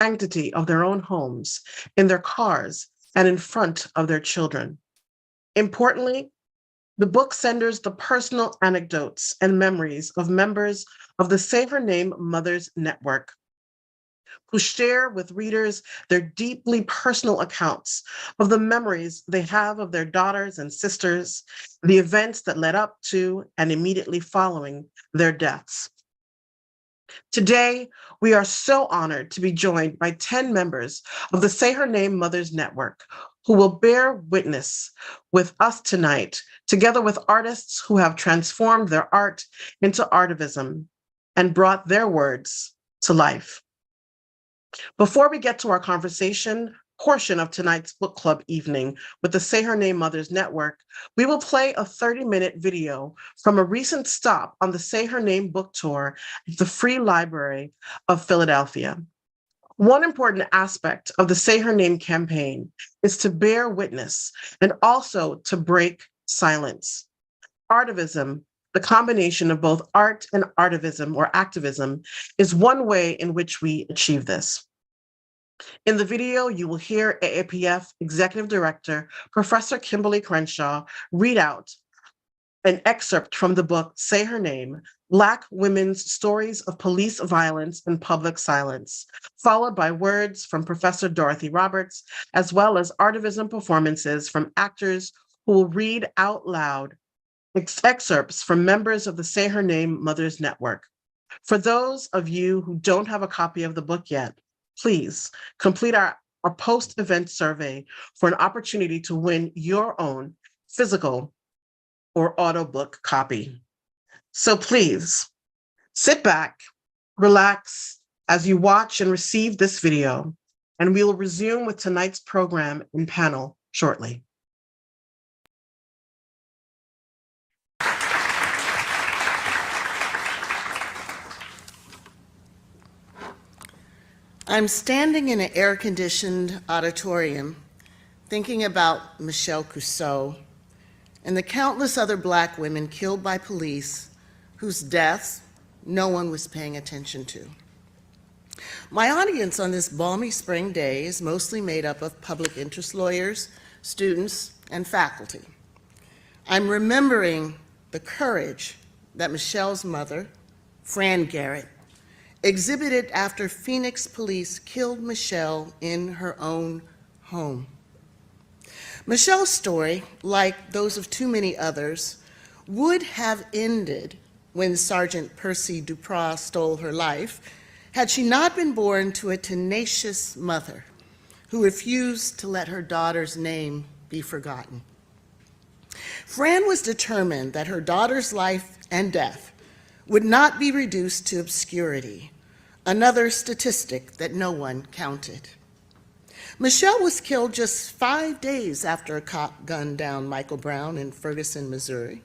sanctity of their own homes, in their cars, and in front of their children. Importantly, the book centers the personal anecdotes and memories of members of the Say Her Name Mothers Network, who share with readers their deeply personal accounts of the memories they have of their daughters and sisters, the events that led up to and immediately following their deaths. Today, we are so honored to be joined by 10 members of the Say Her Name Mothers Network, who will bear witness with us tonight, together with artists who have transformed their art into artivism and brought their words to life. Before we get to our conversation portion of tonight's book club evening with the Say Her Name Mothers Network, we will play a 30-minute video from a recent stop on the Say Her Name book tour at the Free Library of Philadelphia. One important aspect of the Say Her Name campaign is to bear witness and also to break silence. Artivism, the combination of both art and artivism or activism, is one way in which we achieve this. In the video, you will hear AAPF Executive Director, Professor Kimberly Crenshaw, read out an excerpt from the book, Say Her Name, Black Women's Stories of Police Violence and Public Silence, followed by words from Professor Dorothy Roberts, as well as artivism performances from actors who will read out loud excerpts from members of the Say Her Name Mothers Network. For those of you who don't have a copy of the book yet, please complete our post-event survey for an opportunity to win your own physical or audiobook copy. So please sit back, relax as you watch and receive this video, and we will resume with tonight's program and panel shortly. I'm standing in an air-conditioned auditorium thinking about Michelle Cusseau and the countless other Black women killed by police whose deaths no one was paying attention to. My audience on this balmy spring day is mostly made up of public interest lawyers, students, and faculty. I'm remembering the courage that Michelle's mother, Fran Garrett, exhibited after Phoenix police killed Michelle in her own home. Michelle's story, like those of too many others, would have ended when Sergeant Percy Duprois stole her life had she not been born to a tenacious mother who refused to let her daughter's name be forgotten. Fran was determined that her daughter's life and death would not be reduced to obscurity, another statistic that no one counted. Michelle was killed just 5 days after a cop gunned down Michael Brown in Ferguson, Missouri.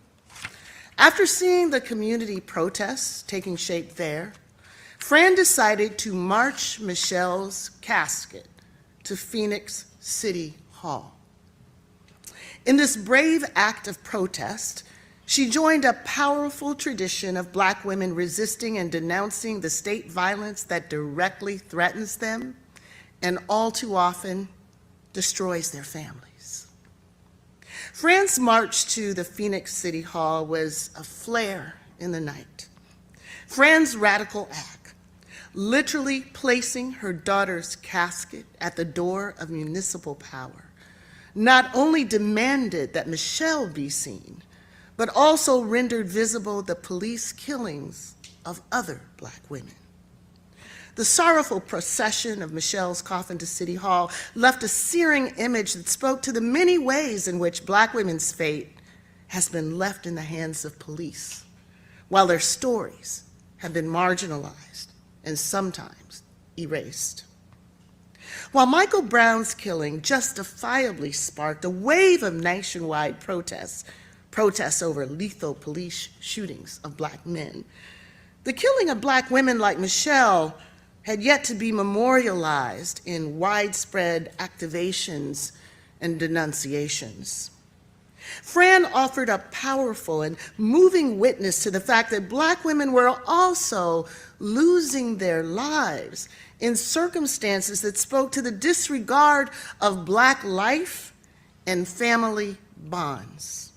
After seeing the community protests taking shape there, Fran decided to march Michelle's casket to Phoenix City Hall. In this brave act of protest, she joined a powerful tradition of Black women resisting and denouncing the state violence that directly threatens them and all too often destroys their families. Fran's march to the Phoenix City Hall was a flare in the night. Fran's radical act, literally placing her daughter's casket at the door of municipal power, not only demanded that Michelle be seen, but also rendered visible the police killings of other Black women. The sorrowful procession of Michelle's coffin to City Hall left a searing image that spoke to the many ways in which Black women's fate has been left in the hands of police, while their stories have been marginalized and sometimes erased. While Michael Brown's killing justifiably sparked a wave of nationwide protests over lethal police shootings of Black men, the killing of Black women like Michelle had yet to be memorialized in widespread activations and denunciations. Fran offered a powerful and moving witness to the fact that Black women were also losing their lives in circumstances that spoke to the disregard of Black life and family bonds.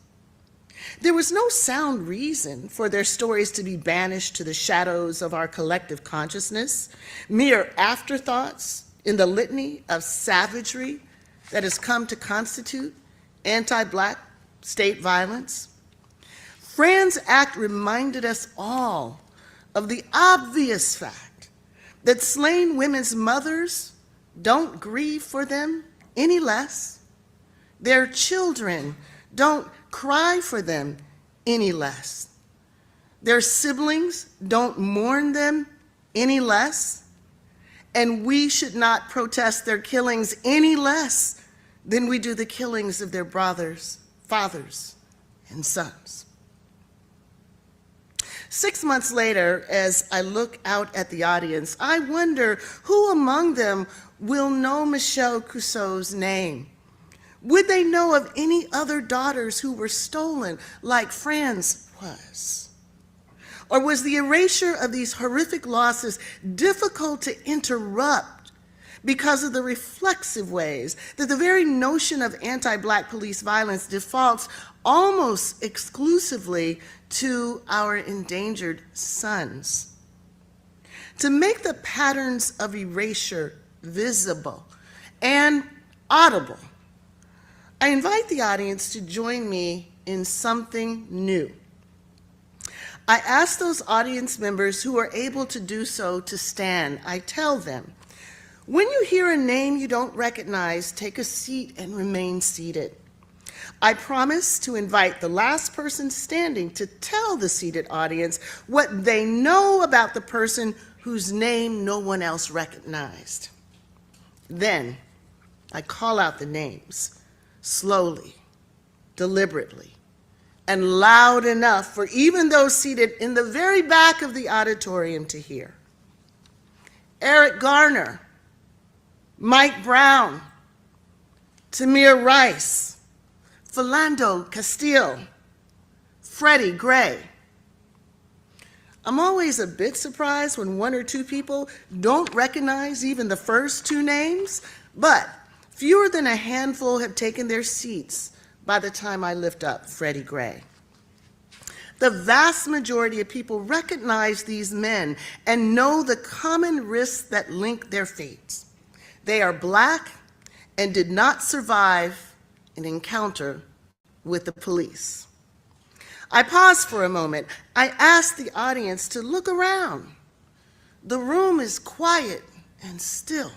There was no sound reason for their stories to be banished to the shadows of our collective consciousness, mere afterthoughts in the litany of savagery that has come to constitute anti-Black state violence. Fran's act reminded us all of the obvious fact that slain women's mothers don't grieve for them any less. Their children don't cry for them any less. Their siblings don't mourn them any less. And we should not protest their killings any less than we do the killings of their brothers, fathers, and sons. 6 months later, as I look out at the audience, I wonder who among them will know Michelle Cusseau's name. Would they know of any other daughters who were stolen like Fran's was? Or was the erasure of these horrific losses difficult to interrupt because of the reflexive ways that the very notion of anti-Black police violence defaults almost exclusively to our endangered sons? To make the patterns of erasure visible and audible, I invite the audience to join me in something new. I ask those audience members who are able to do so to stand. I tell them, when you hear a name you don't recognize, take a seat and remain seated. I promise to invite the last person standing to tell the seated audience what they know about the person whose name no one else recognized. Then I call out the names, slowly, deliberately, and loud enough for even those seated in the very back of the auditorium to hear. Eric Garner, Mike Brown, Tamir Rice, Philando Castile, Freddie Gray. I'm always a bit surprised when one or two people don't recognize even the first two names, but fewer than a handful have taken their seats by the time I lift up Freddie Gray. The vast majority of people recognize these men and know the common risks that link their fates. They are Black and did not survive an encounter with the police. I pause for a moment. I ask the audience to look around. The room is quiet and still.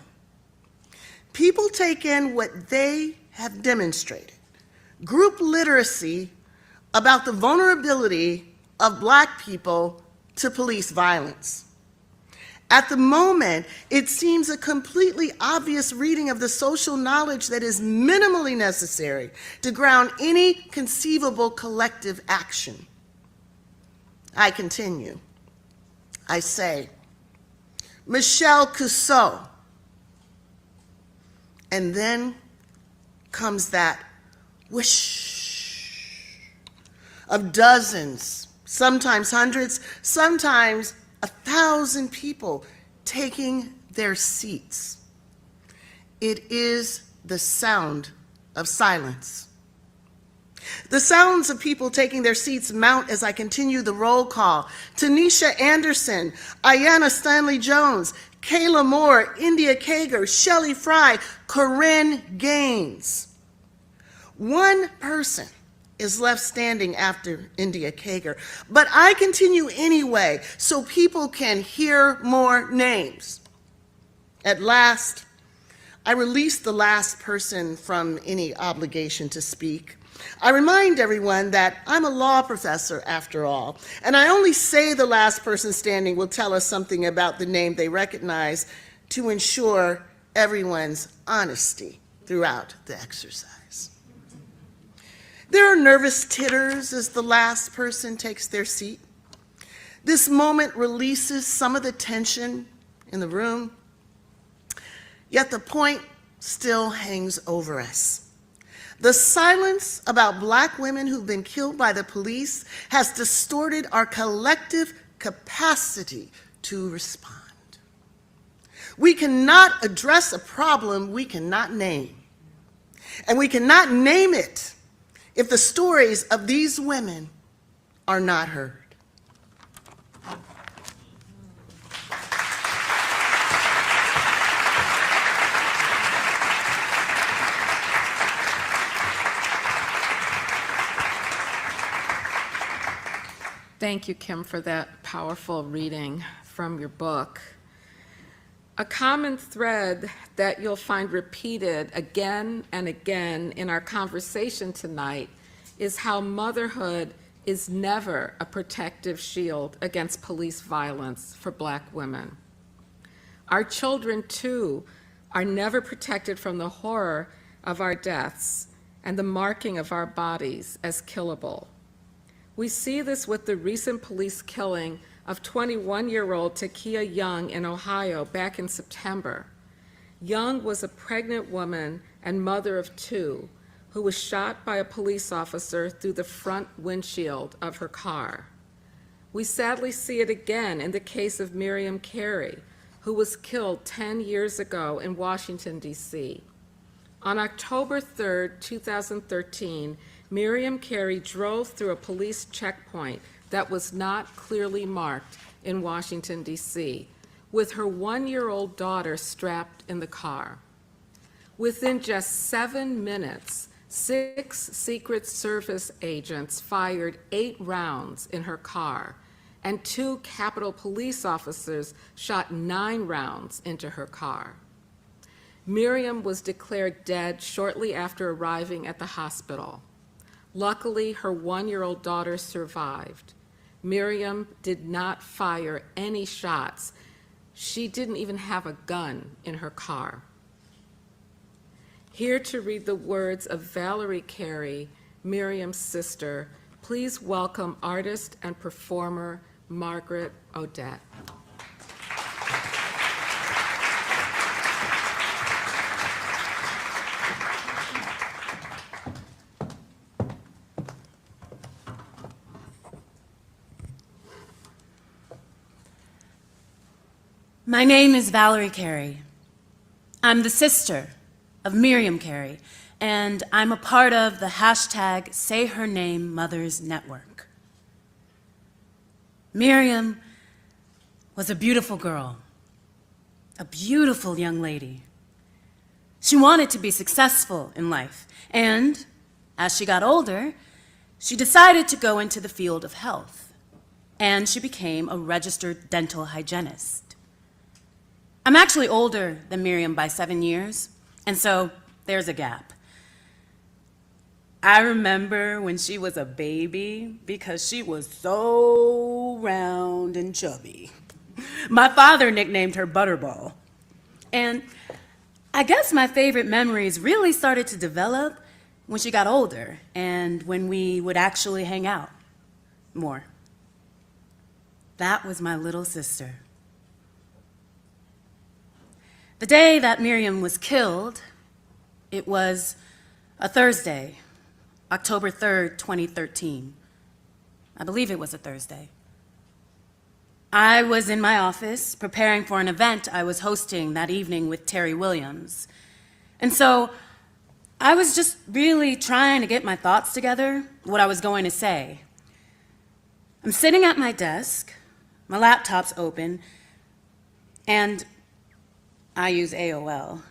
People take in what they have demonstrated. Group literacy about the vulnerability of Black people to police violence. At the moment, it seems a completely obvious reading of the social knowledge that is minimally necessary to ground any conceivable collective action. I continue. I say, Michelle Cusseau. And then comes that whoosh of dozens, sometimes hundreds, sometimes 1,000 people taking their seats. It is the sound of silence. The sounds of people taking their seats mount as I continue the roll call. Tanisha Anderson, Ayanna Stanley Jones, Kayla Moore, India Kager, Shelley Fry, Corinne Gaines. One person is left standing after India Kager, but I continue anyway so people can hear more names. At last, I release the last person from any obligation to speak. I remind everyone that I'm a law professor after all, and I only say the last person standing will tell us something about the name they recognize to ensure everyone's honesty throughout the exercise. There are nervous titters as the last person takes their seat. This moment releases some of the tension in the room, yet the point still hangs over us. The silence about Black women who've been killed by the police has distorted our collective capacity to respond. We cannot address a problem we cannot name. And we cannot name it if the stories of these women are not heard. Thank you, Kim, for that powerful reading from your book. A common thread that you'll find repeated again and again in our conversation tonight is how motherhood is never a protective shield against police violence for Black women. Our children, too, are never protected from the horror of our deaths and the marking of our bodies as killable. We see this with the recent police killing of 21-year-old Takia Young in Ohio back in September. Young was a pregnant woman and mother of two who was shot by a police officer through the front windshield of her car. We sadly see it again in the case of Miriam Carey, who was killed 10 years ago in Washington, D.C. On October 3rd, 2013, Miriam Carey drove through a police checkpoint that was not clearly marked in Washington, D.C., with her one-year-old daughter strapped in the car. Within just 7 minutes, 6 Secret Service agents fired 8 rounds in her car, and 2 Capitol Police officers shot 9 rounds into her car. Miriam was declared dead shortly after arriving at the hospital. Luckily, her 1-year-old daughter survived. Miriam did not fire any shots. She didn't even have a gun in her car. Here to read the words of Valerie Carey, Miriam's sister, please welcome artist and performer Margaret Odette. My name is Valerie Carey. I'm the sister of Miriam Carey, and I'm a part of the hashtag Say Her Name Mothers Network. Miriam was a beautiful girl, a beautiful young lady. She wanted to be successful in life, and as she got older, she decided to go into the field of health, and she became a registered dental hygienist. I'm actually older than Miriam by 7 years, and so there's a gap. I remember when she was a baby because she was so round and chubby. My father nicknamed her Butterball. And I guess my favorite memories really started to develop when she got older and when we would actually hang out more. That was my little sister. The day that Miriam was killed, it was a Thursday, October 3rd, 2013. I believe it was a Thursday. I was in my office preparing for an event I was hosting that evening with Terry Williams. And so I was just really trying to get my thoughts together, what I was going to say. I'm sitting at my desk, my laptop's open, and I use AOL.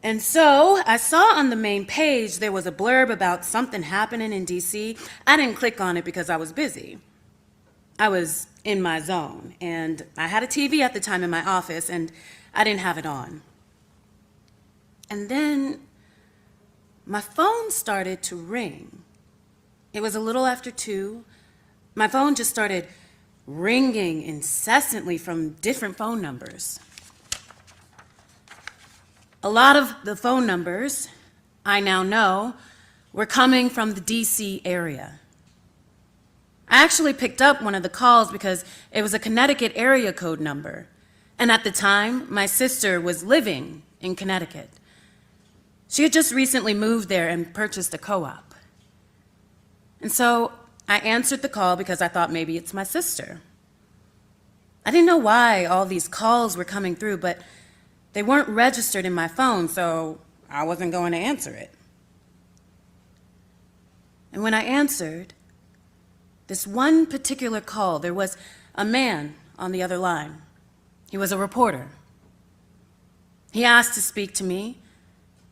And so I saw on the main page there was a blurb about something happening in DC. I didn't click on it because I was busy. I was in my zone, and I had a TV at the time in my office, and I didn't have it on. And then my phone started to ring. It was a little after 2. My phone just started ringing incessantly from different phone numbers. A lot of the phone numbers, I now know, were coming from the DC area. I actually picked up one of the calls because it was a Connecticut area code number. And at the time, my sister was living in Connecticut. She had just recently moved there and purchased a co-op. And so I answered the call because I thought maybe it's my sister. I didn't know why all these calls were coming through, but they weren't registered in my phone, so I wasn't going to answer it. And when I answered, this one particular call, there was a man on the other line. He was a reporter. He asked to speak to me,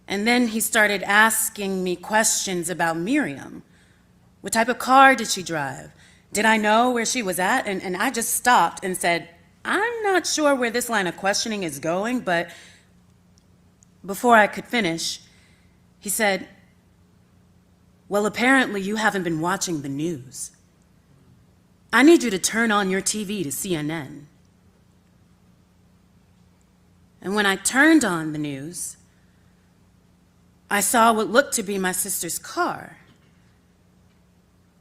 and then he started asking me questions about Miriam. What type of car did she drive? Did I know where she was at? And I just stopped and said, I'm not sure where this line of questioning is going, but before I could finish, he said, well, apparently you haven't been watching the news. I need you to turn on your TV to CNN. And when I turned on the news, I saw what looked to be my sister's car.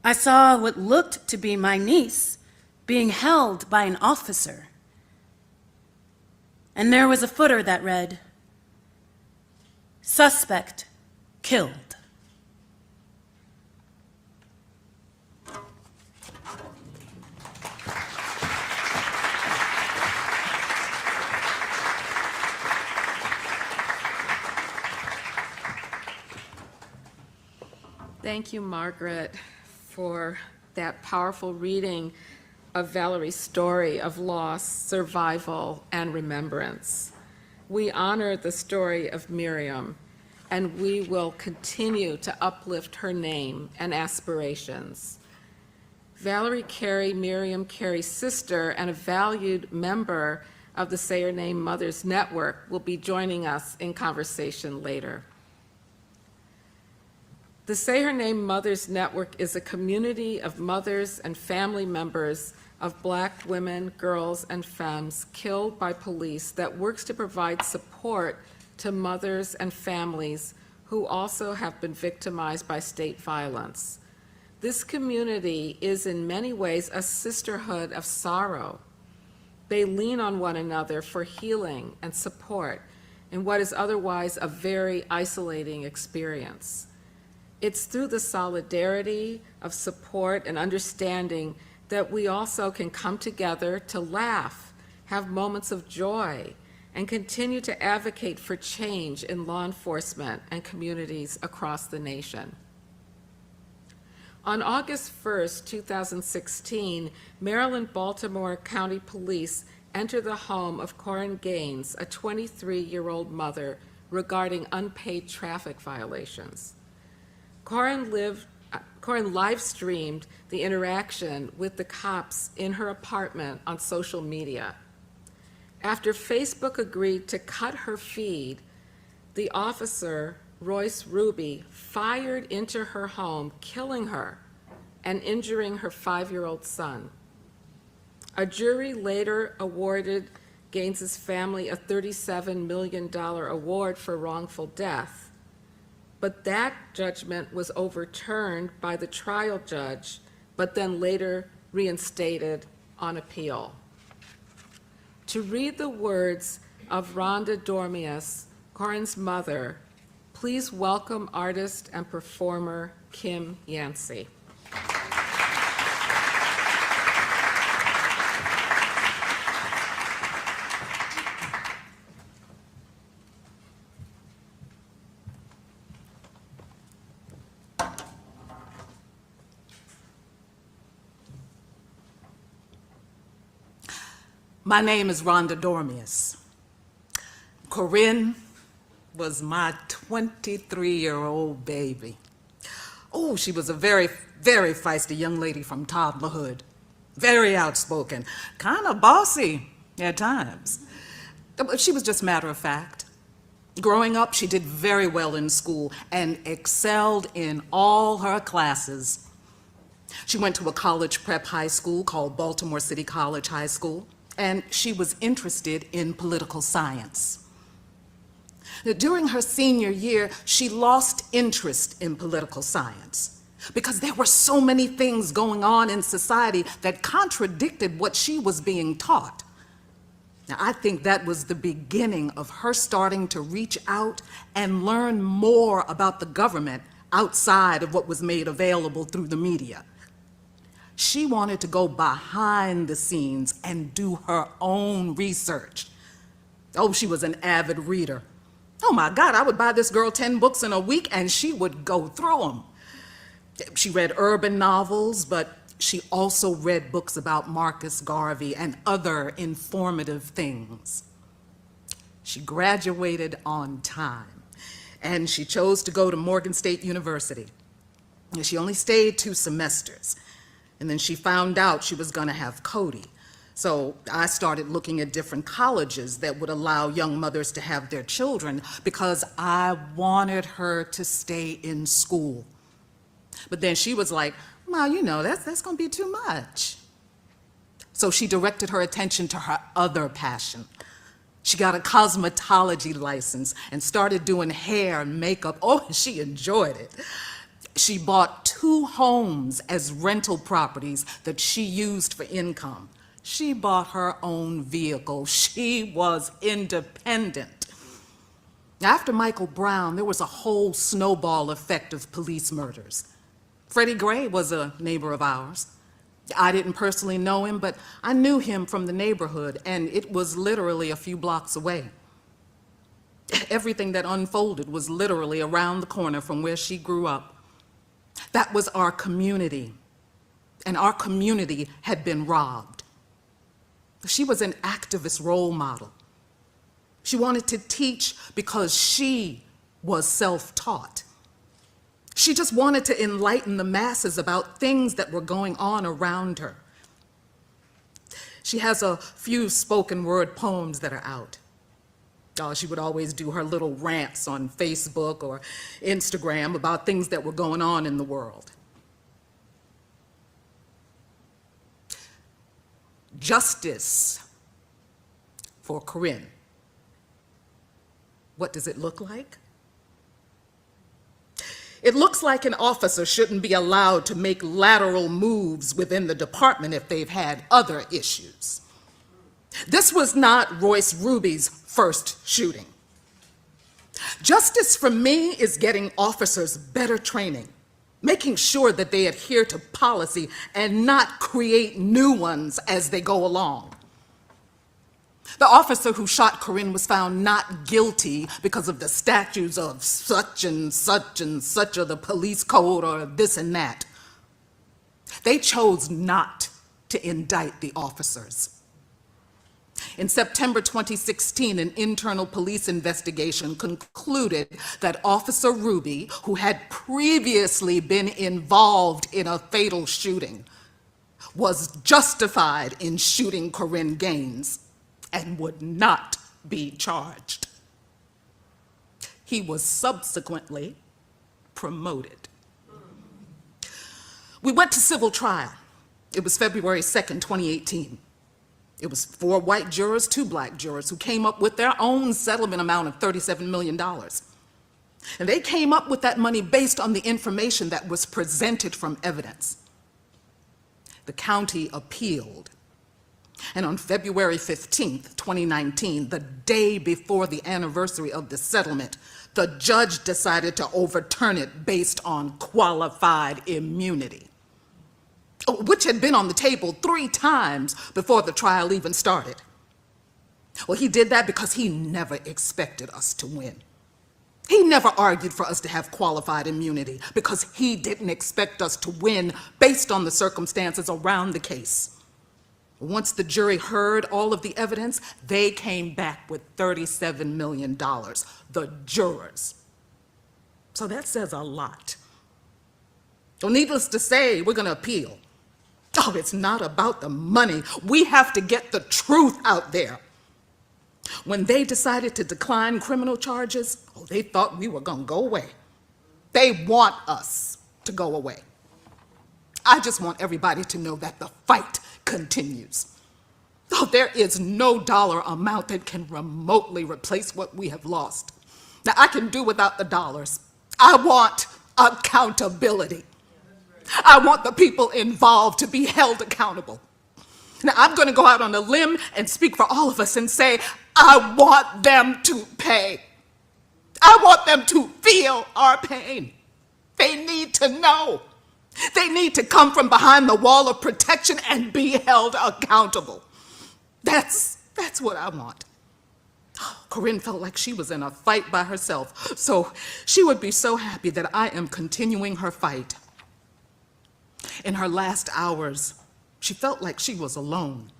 I saw what looked to be my niece being held by an officer. And there was a footer that read, "Suspect killed." Thank you, Margaret, for that powerful reading of Valerie's story of loss, survival, and remembrance. We honor the story of Miriam, and we will continue to uplift her name and aspirations. Valerie Carey, Miriam Carey's sister and a valued member of the Say Her Name Mothers Network, will be joining us in conversation later. The Say Her Name Mothers Network is a community of mothers and family members of Black women, girls, and femmes killed by police that works to provide support to mothers and families who also have been victimized by state violence. This community is in many ways a sisterhood of sorrow. They lean on one another for healing and support in what is otherwise a very isolating experience. It's through the solidarity of support and understanding that we also can come together to laugh, have moments of joy, and continue to advocate for change in law enforcement and communities across the nation. On August 1st, 2016, Maryland-Baltimore County Police entered the home of Corinne Gaines, a 23-year-old mother, regarding unpaid traffic violations. Corinne live-streamed the interaction with the cops in her apartment on social media. After Facebook agreed to cut her feed, the officer, Royce Ruby, fired into her home, killing her and injuring her 5-year-old son. A jury later awarded Gaines's family a $37 million award for wrongful death. But that judgment was overturned by the trial judge, but then later reinstated on appeal. To read the words of Rhonda Dormius, Corinne's mother, please welcome artist and performer Kim Yancey. My name is Rhonda Dormius. Corinne was my 23-year-old baby. Oh, she was a very, very feisty young lady from toddlerhood. Very outspoken, kind of bossy at times. But she was just matter of fact. Growing up, she did very well in school and excelled in all her classes. She went to a college prep high school called Baltimore City College High School, and she was interested in political science. During her senior year, she lost interest in political science because there were so many things going on in society that contradicted what she was being taught. Now, I think that was the beginning of her starting to reach out and learn more about the government outside of what was made available through the media. She wanted to go behind the scenes and do her own research. Oh, she was an avid reader. Oh my God, I would buy this girl 10 books in a week and she would go through them. She read urban novels, but she also read books about Marcus Garvey and other informative things. She graduated on time, and she chose to go to Morgan State University. And she only stayed 2 semesters, and then she found out she was going to have Cody. So I started looking at different colleges that would allow young mothers to have their children because I wanted her to stay in school. But then she was like, well, you know, that's going to be too much. So she directed her attention to her other passion. She got a cosmetology license and started doing hair and makeup. Oh, she enjoyed it. She bought 2 homes as rental properties that she used for income. She bought her own vehicle. She was independent. After Michael Brown, there was a whole snowball effect of police murders. Freddie Gray was a neighbor of ours. I didn't personally know him, but I knew him from the neighborhood, and it was literally a few blocks away. Everything that unfolded was literally around the corner from where she grew up. That was our community, and our community had been robbed. She was an activist role model. She wanted to teach because she was self-taught. She just wanted to enlighten the masses about things that were going on around her. She has a few spoken word poems that are out. She would always do her little rants on Facebook or Instagram about things that were going on in the world. Justice for Corinne. What does it look like? It looks like an officer shouldn't be allowed to make lateral moves within the department if they've had other issues. This was not Royce Ruby's first shooting. Justice for me is getting officers better training, making sure that they adhere to policy and not create new ones as they go along. The officer who shot Corinne was found not guilty because of the statutes of such and such of the police code or this and that. They chose not to indict the officers. In September 2016, an internal police investigation concluded that Officer Ruby, who had previously been involved in a fatal shooting, was justified in shooting Corinne Gaines and would not be charged. He was subsequently promoted. We went to civil trial. It was February 2nd, 2018. It was 4 white jurors, 2 black jurors who came up with their own settlement amount of $37 million. And they came up with that money based on the information that was presented from evidence. The county appealed. And on February 15th, 2019, the day before the anniversary of the settlement, the judge decided to overturn it based on qualified immunity, which had been on the table 3 times before the trial even started. Well, he did that because he never expected us to win. He never argued for us to have qualified immunity because he didn't expect us to win based on the circumstances around the case. Once the jury heard all of the evidence, they came back with $37 million, the jurors. So that says a lot. So needless to say, we're going to appeal. Oh, it's not about the money. We have to get the truth out there. When they decided to decline criminal charges, they thought we were going to go away. They want us to go away. I just want everybody to know that the fight continues. Oh, there is no dollar amount that can remotely replace what we have lost. Now, I can do without the dollars. I want accountability. I want the people involved to be held accountable. Now, I'm going to go out on a limb and speak for all of us and say, I want them to pay. I want them to feel our pain. They need to know. They need to come from behind the wall of protection and be held accountable. That's what I want. Corinne felt like she was in a fight by herself, so she would be so happy that I am continuing her fight. In her last hours, she felt like she was alone.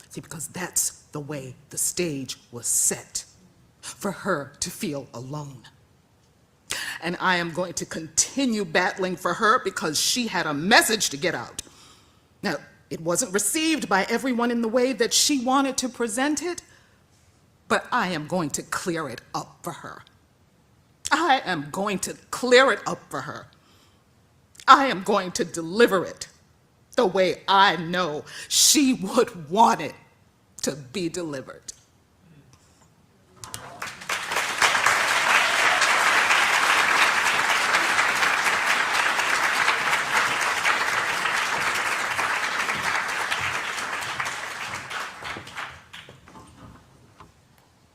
See, because that's the way the stage was set, for her to feel alone. And I am going to continue battling for her because she had a message to get out. Now, it wasn't received by everyone in the way that she wanted to present it, but I am going to clear it up for her. I am going to clear it up for her. I am going to deliver it the way I know she would want it to be delivered.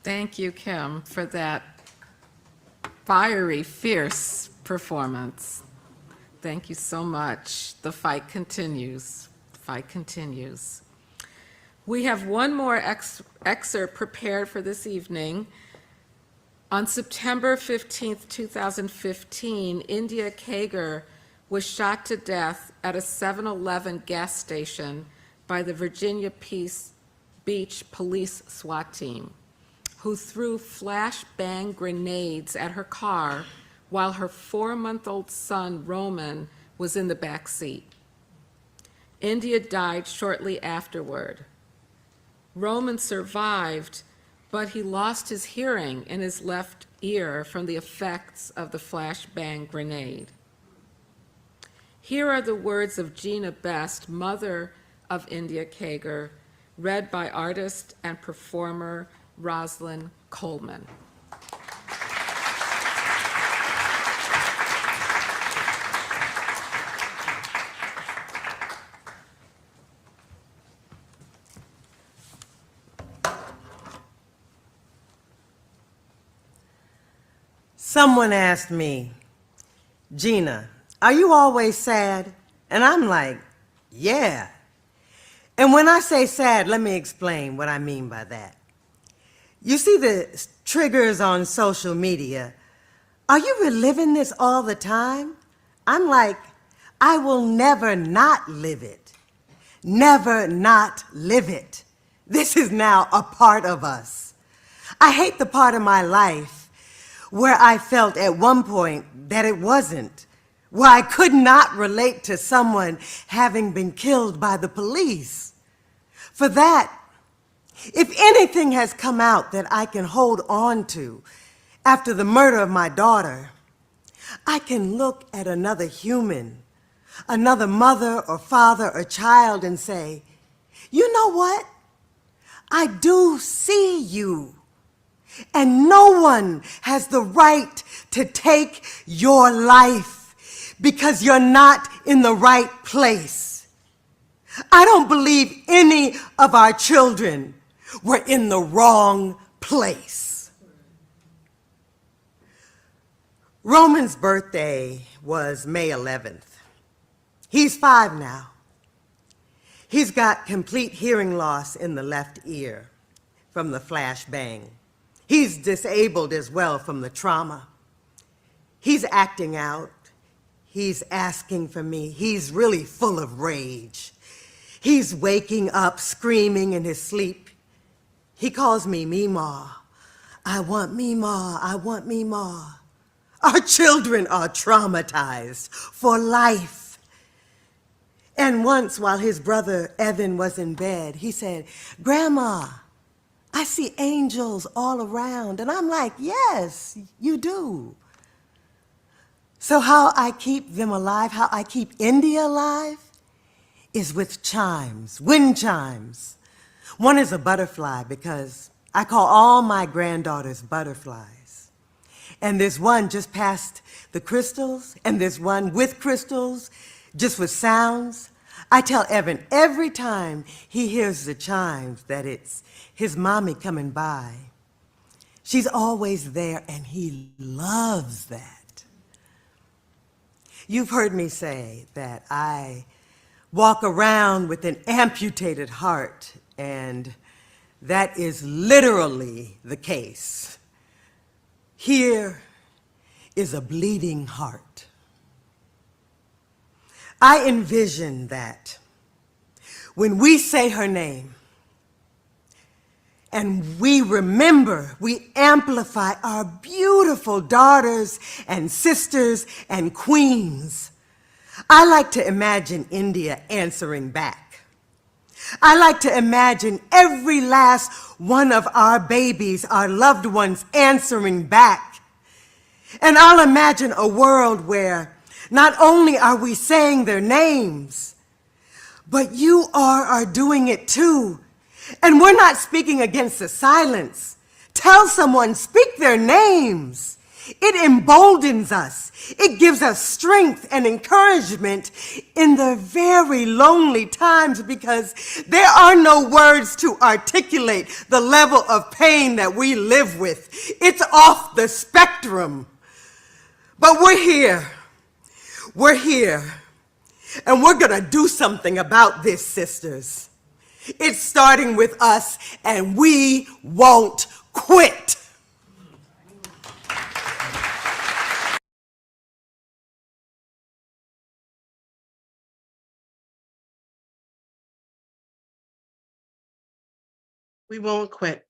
Thank you, Kim, for that fiery, fierce performance. Thank you so much. The fight continues. The fight continues. We have one more excerpt prepared for this evening. On September 15th, 2015, India Kager was shot to death at a 7-Eleven gas station by the Virginia Beach Police SWAT team, who threw flashbang grenades at her car while her 4-month-old son, Roman, was in the back seat. India died shortly afterward. Roman survived, but he lost his hearing in his left ear from the effects of the flashbang grenade. Here are the words of Gina Best, mother of India Kager, read by artist and performer Rosalind Coleman. Someone asked me, Gina, are you always sad? And I'm like, yeah. And when I say sad, let me explain what I mean by that. You see the triggers on social media. Are you reliving this all the time? I'm like, I will never not live it. Never not live it. This is now a part of us. I hate the part of my life where I felt at one point that it wasn't, where I could not relate to someone having been killed by the police. For that, if anything has come out that I can hold on to after the murder of my daughter, I can look at another human, another mother or father or child and say, you know what? I do see you. And no one has the right to take your life because you're not in the right place. I don't believe any of our children were in the wrong place. Roman's birthday was May 11th. He's 5 now. He's got complete hearing loss in the left ear from the flashbang. He's disabled as well from the trauma. He's acting out. He's asking for me. He's really full of rage. He's waking up screaming in his sleep. He calls me Meemaw. I want Meemaw. I want Meemaw. Our children are traumatized for life. And once, while his brother Evan was in bed, he said, Grandma, I see angels all around. And I'm like, yes, you do. So how I keep them alive, how I keep India alive, is with chimes, wind chimes. One is a butterfly because I call all my granddaughters butterflies. And there's one just past the crystals, and there's one with crystals, just with sounds. I tell Evan every time he hears the chimes that it's his mommy coming by. She's always there, and he loves that. You've heard me say that I walk around with an amputated heart, and that is literally the case. Here is a bleeding heart. I envision that when we say her name and we remember, we amplify our beautiful daughters and sisters and queens. I like to imagine India answering back. I like to imagine every last one of our babies, our loved ones, answering back. And I'll imagine a world where not only are we saying their names, but you are doing it too. And we're not speaking against the silence. Tell someone, speak their names. It emboldens us. It gives us strength and encouragement in the very lonely times, because there are no words to articulate the level of pain that we live with. It's off the spectrum. But we're here. We're here. And we're going to do something about this, sisters. It's starting with us, and we won't quit. We won't quit.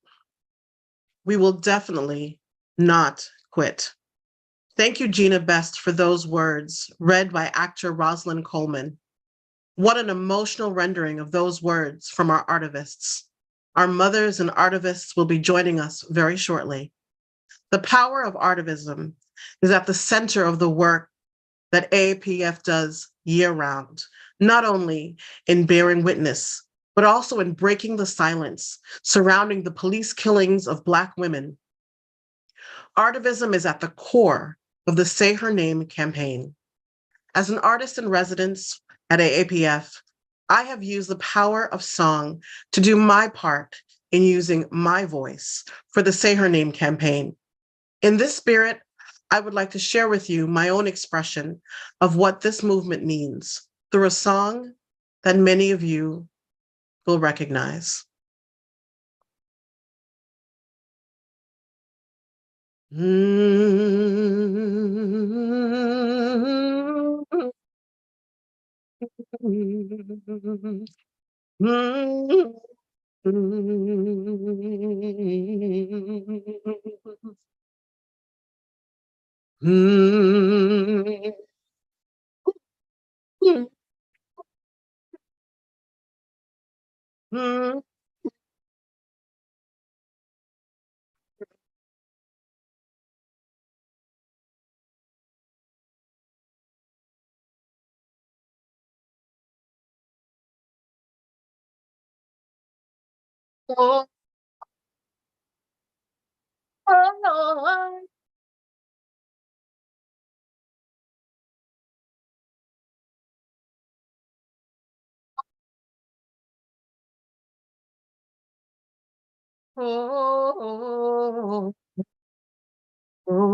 We will definitely not quit. Thank you, Gina Best, for those words, read by actor Rosalind Coleman. What an emotional rendering of those words from our artivists. Our mothers and artivists will be joining us very shortly. The power of artivism is at the center of the work that AAPF does year-round, not only in bearing witness, but also in breaking the silence surrounding the police killings of Black women. Artivism is at the core of the Say Her Name campaign. As an artist in residence at AAPF, I have used the power of song to do my part in using my voice for the Say Her Name campaign. In this spirit, I would like to share with you my own expression of what this movement means through a song that many of you will recognize.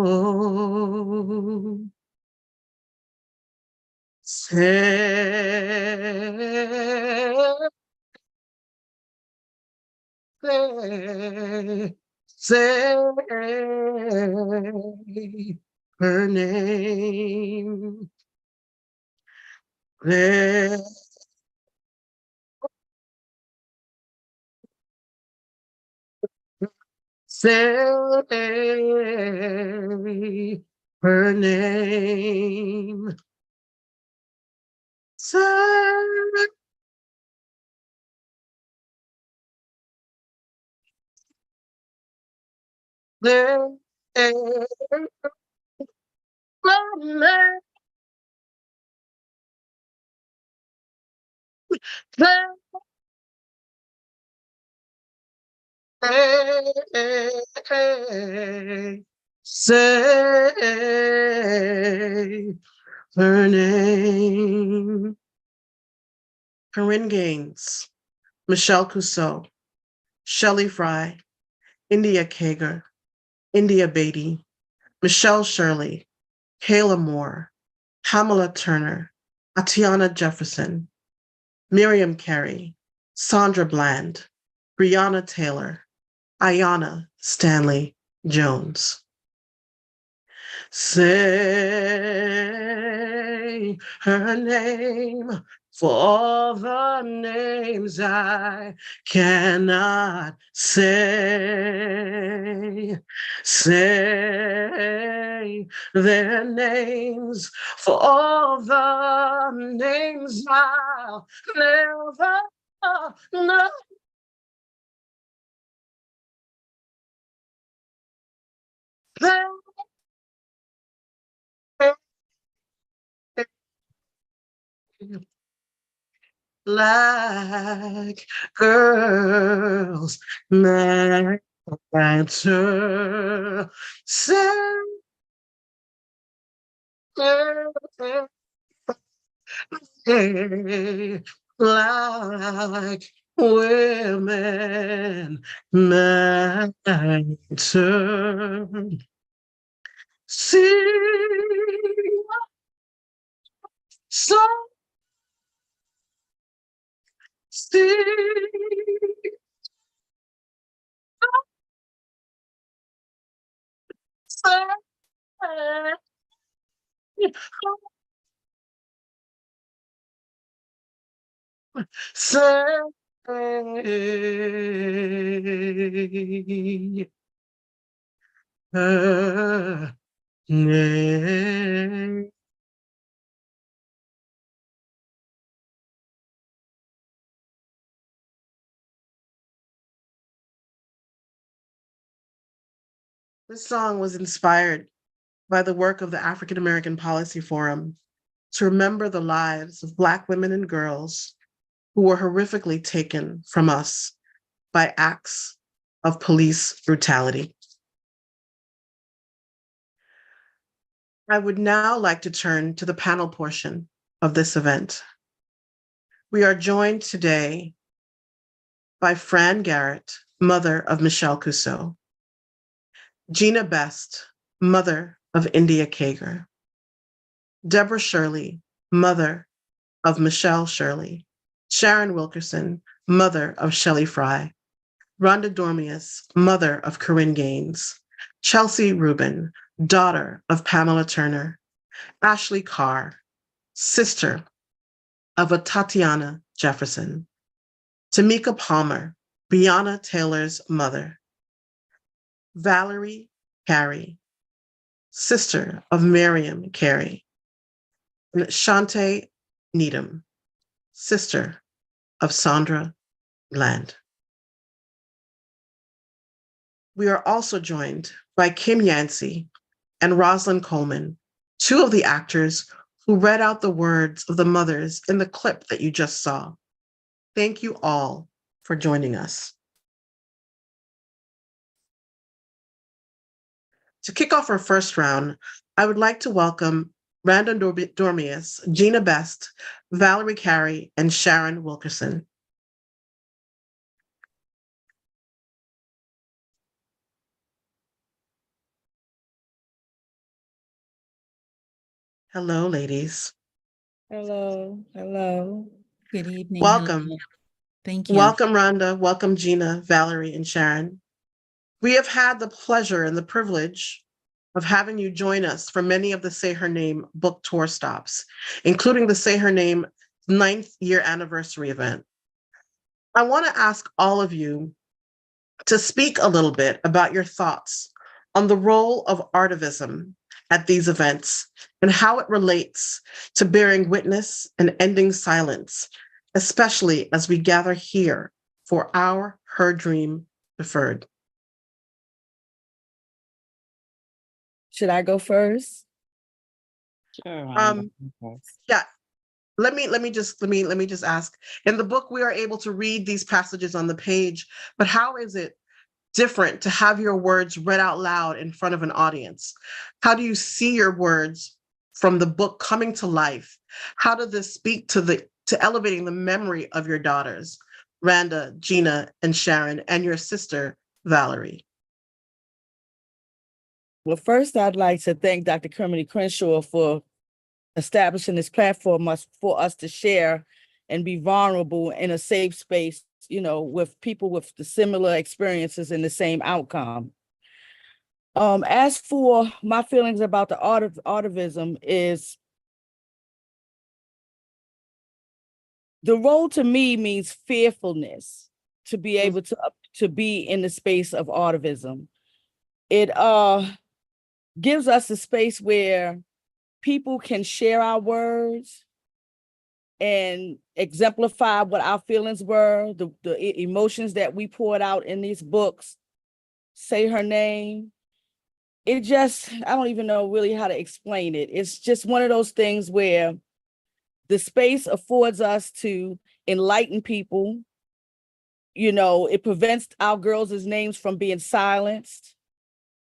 Say her name. Say her name. Say her name. Say her name. Corinne Gaines, Michelle Cusseau, Shelley Fry, India Kager, India Beatty, Michelle Shirley, Kayla Moore, Pamela Turner, Atiana Jefferson, Miriam Carey, Sandra Bland, Brianna Taylor, Ayanna Stanley Jones. Say her name, for all the names I cannot say. Say their names, for all the names I'll never know. Their names. Like girls matter. Say like women matter. See, so see. Say her name. This song was inspired by the work of the African American Policy Forum to remember the lives of Black women and girls who were horrifically taken from us by acts of police brutality. I would now like to turn to the panel portion of this event. We are joined today by Fran Garrett, mother of Michelle Cusseau, Gina Best, mother of India Kager, Deborah Shirley, mother of Michelle Shirley, Sharon Wilkerson, mother of Shelley Fry, Rhonda Dormius, mother of Corinne Gaines, Chelsea Rubin, daughter of Pamela Turner, Ashley Carr, sister of a Tatiana Jefferson, Tamika Palmer, Breonna Taylor's mother, Valerie Carey, sister of Miriam Carey, and Shante Needham, sister of Sandra Bland. We are also joined by Kim Yancey and Rosalind Coleman, two of the actors who read out the words of the mothers in the clip that you just saw. Thank you all for joining us. To kick off our first round, I would like to welcome Rhonda Dormius, Gina Best, Valerie Carey, and Sharon Wilkerson. Hello, ladies. Hello, hello. Good evening. Welcome. Hello. Thank you. Welcome, Rhonda. Welcome, Gina, Valerie, and Sharon. We have had the pleasure and the privilege of having you join us for many of the Say Her Name book tour stops, including the Say Her Name 9th year anniversary event. I want to ask all of you to speak a little bit about your thoughts on the role of Artivism at these events and how it relates to bearing witness and ending silence, especially as we gather here for our Her Dream Deferred. Should I go first? Sure. Yeah. Let me just ask. In the book, we are able to read these passages on the page, but how is it different to have your words read out loud in front of an audience? How do you see your words from the book coming to life? How does this speak to the to elevating the memory of your daughters, Randa, Gina, and Sharon, and your sister, Valerie? Well, first, I'd like to thank Dr. Kermit Crenshaw for establishing this platform for us to share and be vulnerable in a safe space, with people with the similar experiences and the same outcome. As for my feelings about the Artivism is, the role to me means fearfulness to be able to be in the space of Artivism. It gives us a space where people can share our words and exemplify what our feelings were, the emotions that we poured out in these books, say her name. I don't even know really how to explain it. It's just one of those things where the space affords us to enlighten people. It prevents our girls' names from being silenced.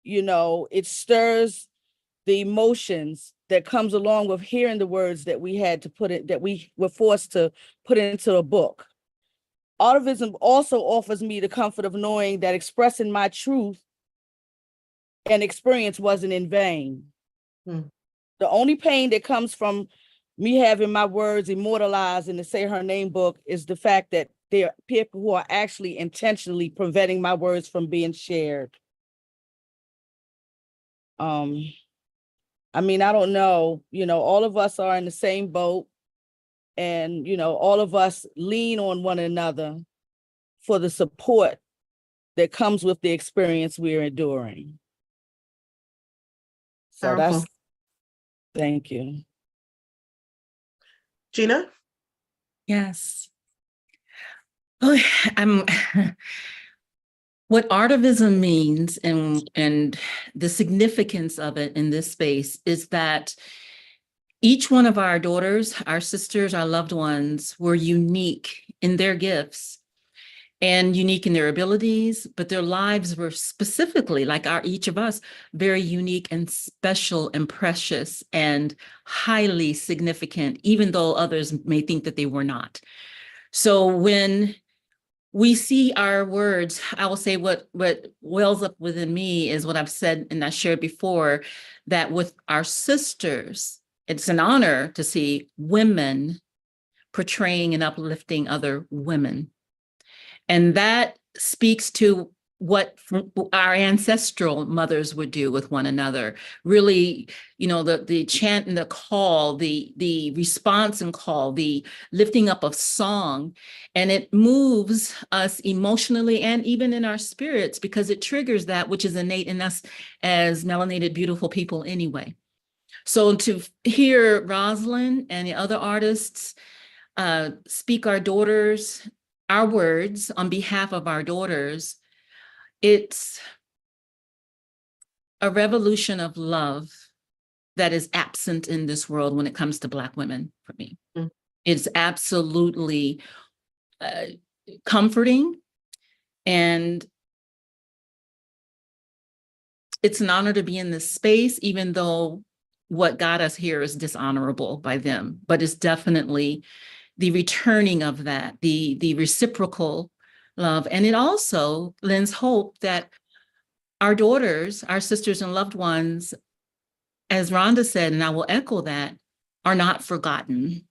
It stirs the emotions that comes along with hearing the words that we were forced to put into a book. Artivism also offers me the comfort of knowing that expressing my truth and experience wasn't in vain. The only pain that comes from me having my words immortalized in the Say Her Name book is the fact that there are people who are actually intentionally preventing my words from being shared. I don't know, all of us are in the same boat, and, all of us lean on one another for the support that comes with the experience we're enduring. So Powerful. thank you. Gina? Yes. Oh, what Artivism means and the significance of it in this space is that each one of our daughters, our sisters, our loved ones were unique in their gifts and unique in their abilities, but their lives were specifically, like each of us, very unique and special and precious and highly significant, even though others may think that they were not. So when we see our words, I will say what wells up within me is what I've said and I shared before, that with our sisters, it's an honor to see women portraying and uplifting other women. And that speaks to what our ancestral mothers would do with one another. Really, the chant and the call, the response and call, the lifting up of song, and it moves us emotionally and even in our spirits because it triggers that which is innate in us as melanated, beautiful people anyway. So to hear Rosalind and the other artists speak our words on behalf of our daughters, it's a revolution of love that is absent in this world when it comes to Black women for me. It's absolutely comforting, and it's an honor to be in this space, even though what got us here is dishonorable by them, but it's definitely the returning of that, the reciprocal love. And it also lends hope that our daughters, our sisters and loved ones, as Rhonda said, and I will echo that, are not forgotten.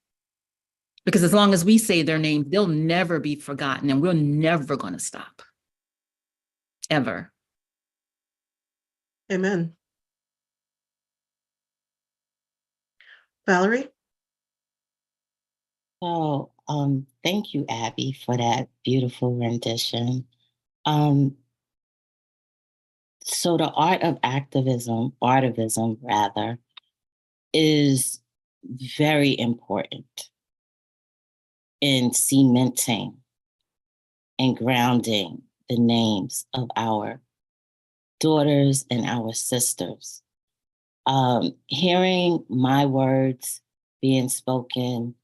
Because as long as we say their names, they'll never be forgotten, and we're never going to stop. Ever. Amen. Valerie? Oh, thank you, Abby, for that beautiful rendition. So the art of Artivism rather, is very important in cementing and grounding the names of our daughters and our sisters. Hearing my words being spoken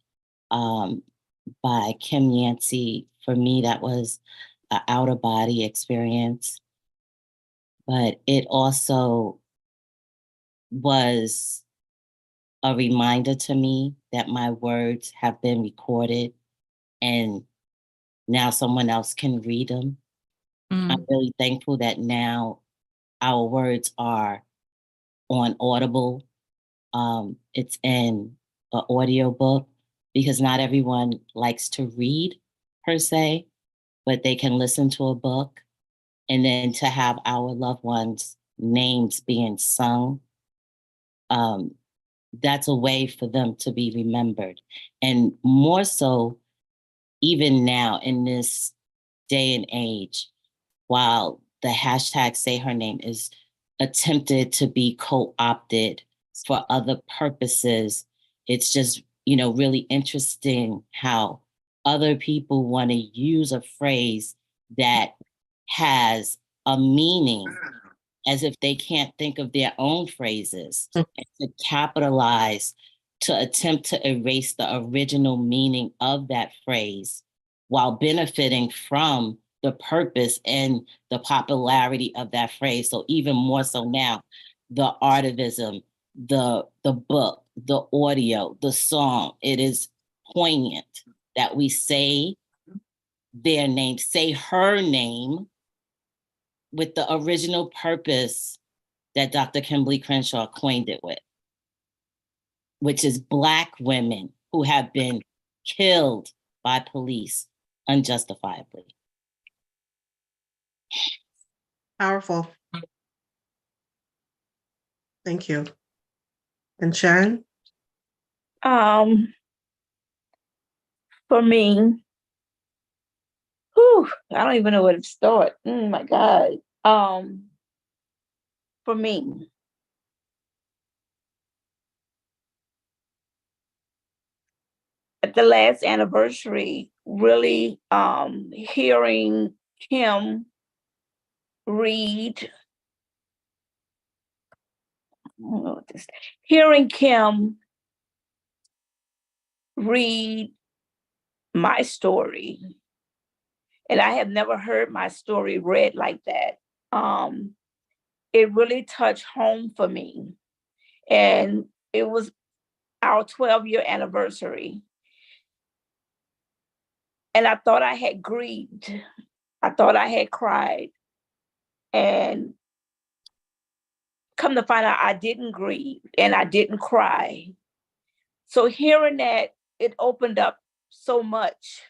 by Kim Yancey, for me, that was an out-of-body experience. But it also was a reminder to me that my words have been recorded and now someone else can read them. I'm really thankful that now our words are on Audible. It's in an audiobook because not everyone likes to read per se, but they can listen to a book. And then to have our loved ones' names being sung, that's a way for them to be remembered. And more so, even now in this day and age, while the hashtag Say Her Name is attempted to be co-opted for other purposes, it's just, really interesting how other people want to use a phrase that has a meaning as if they can't think of their own phrases and to capitalize to attempt to erase the original meaning of that phrase while benefiting from the purpose and the popularity of that phrase. So even more so now, the artivism, the book, the audio, the song, it is poignant that we say their name, say her name with the original purpose that Dr. Kimberly Crenshaw coined it with, which is Black women who have been killed by police unjustifiably. Powerful. Thank you. And Sharon? For me, whew, I don't even know where to start. Oh my God. For me, at the last anniversary, really hearing Kim read, hearing Kim read my story, and I have never heard my story read like that. It really touched home for me. And it was our 12-year anniversary. And I thought I had grieved. I thought I had cried. And come to find out, I didn't grieve and I didn't cry. So hearing that, it opened up so much.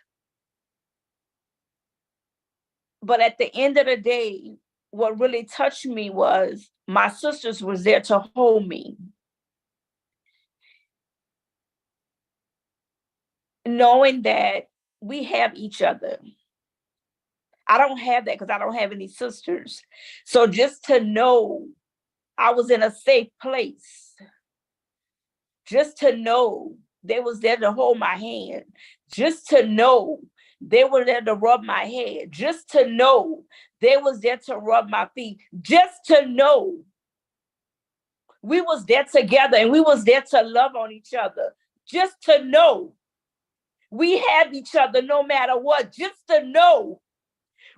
But at the end of the day, what really touched me was my sisters was there to hold me. Knowing that we have each other. I don't have that because I don't have any sisters. So just to know I was in a safe place, just to know they was there to hold my hand, just to know they were there to rub my head, just to know they was there to rub my feet, just to know we was there together and we was there to love on each other, just to know we have each other no matter what, just to know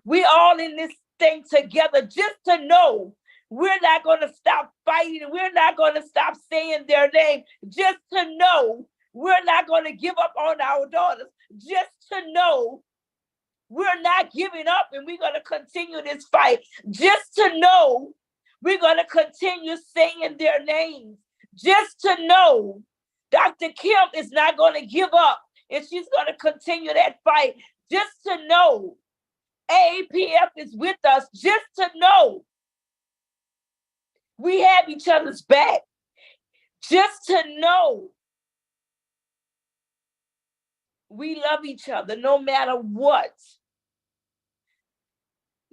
we all in this thing together, just to know we're not going to stop fighting. We're not going to stop saying their name. Just to know we're not going to give up on our daughters. Just to know we're not giving up and we're going to continue this fight. Just to know we're going to continue saying their names. Just to know Dr. Kim is not going to give up and she's going to continue that fight. Just to know AAPF is with us. Just to know we have each other's back. Just to know we love each other no matter what.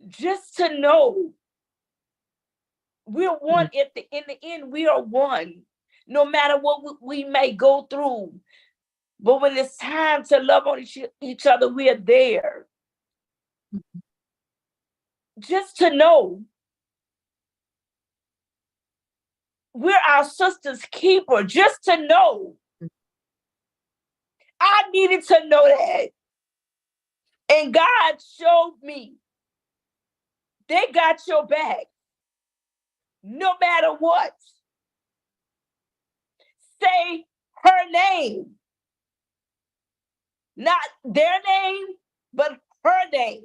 Just to know we're one in the end, we are one. No matter what we may go through. But when it's time to love on each other, we are there. Just to know we're our sister's keeper. Just to know. I needed to know that. And God showed me they got your back no matter what. Say say her name, not their name, but her name.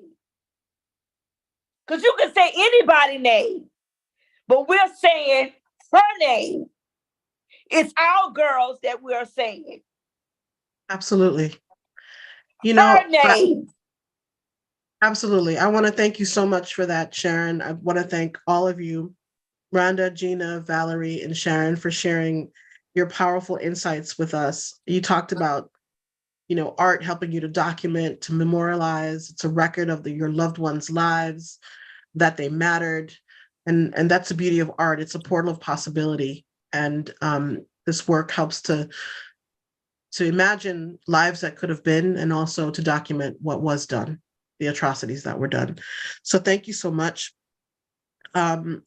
Because you can say anybody's name, but we're saying her name. It's our girls that we're saying. Absolutely. You Her know, name. absolutely. I want to thank you so much for that, Sharon. I want to thank all of you, Rhonda, Gina, Valerie, and Sharon, for sharing your powerful insights with us. You talked about, art helping you to document, to memorialize. It's a record of your loved ones' lives, that they mattered. And that's the beauty of art. It's a portal of possibility. And this work helps to imagine lives that could have been, and also to document what was done, the atrocities that were done. So thank you so much. As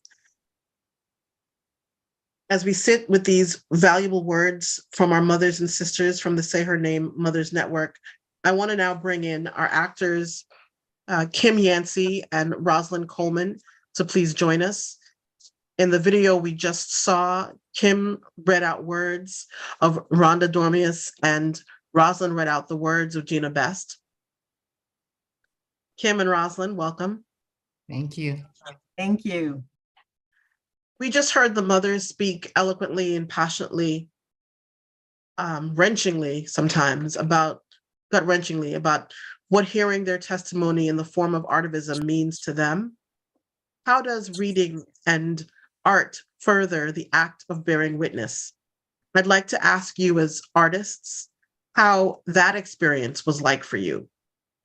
we sit with these valuable words from our mothers and sisters from the Say Her Name Mothers Network, I want to now bring in our actors, Kim Yancey and Rosalind Coleman, to please join us. In the video we just saw, Kim read out words of Rhonda Dormius and Rosalind read out the words of Gina Best. Kim and Rosalind, welcome. Thank you. Thank you. We just heard the mothers speak eloquently and passionately, wrenchingly sometimes, gut-wrenchingly about what hearing their testimony in the form of Artivism means to them. How does reading and art further the act of bearing witness? I'd like to ask you, as artists, how that experience was like for you.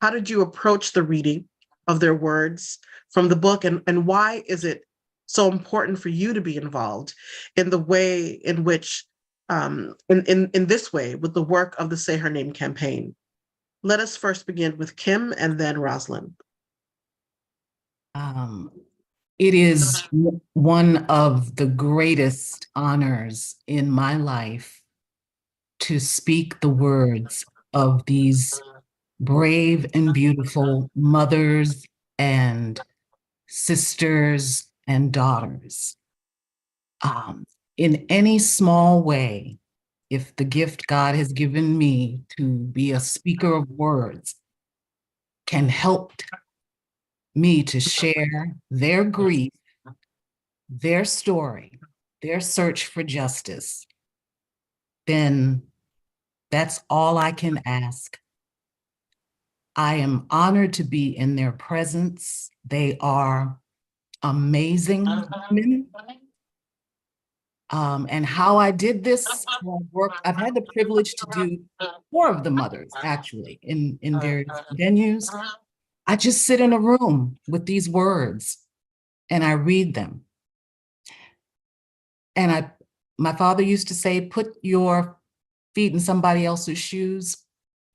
How did you approach the reading of their words from the book, and why is it so important for you to be involved in the way in which, in this way, with the work of the Say Her Name campaign? Let us first begin with Kim and then Rosalind. It is one of the greatest honors in my life to speak the words of these brave and beautiful mothers and sisters and daughters. In any small way, if the gift God has given me to be a speaker of words can help me to share their grief, their story, their search for justice, then that's all I can ask. I am honored to be in their presence. They are amazing women. And how I did this work, I've had the privilege to do 4 of the mothers actually in various venues. I just sit in a room with these words and I read them. And my father used to say, put your feet in somebody else's shoes.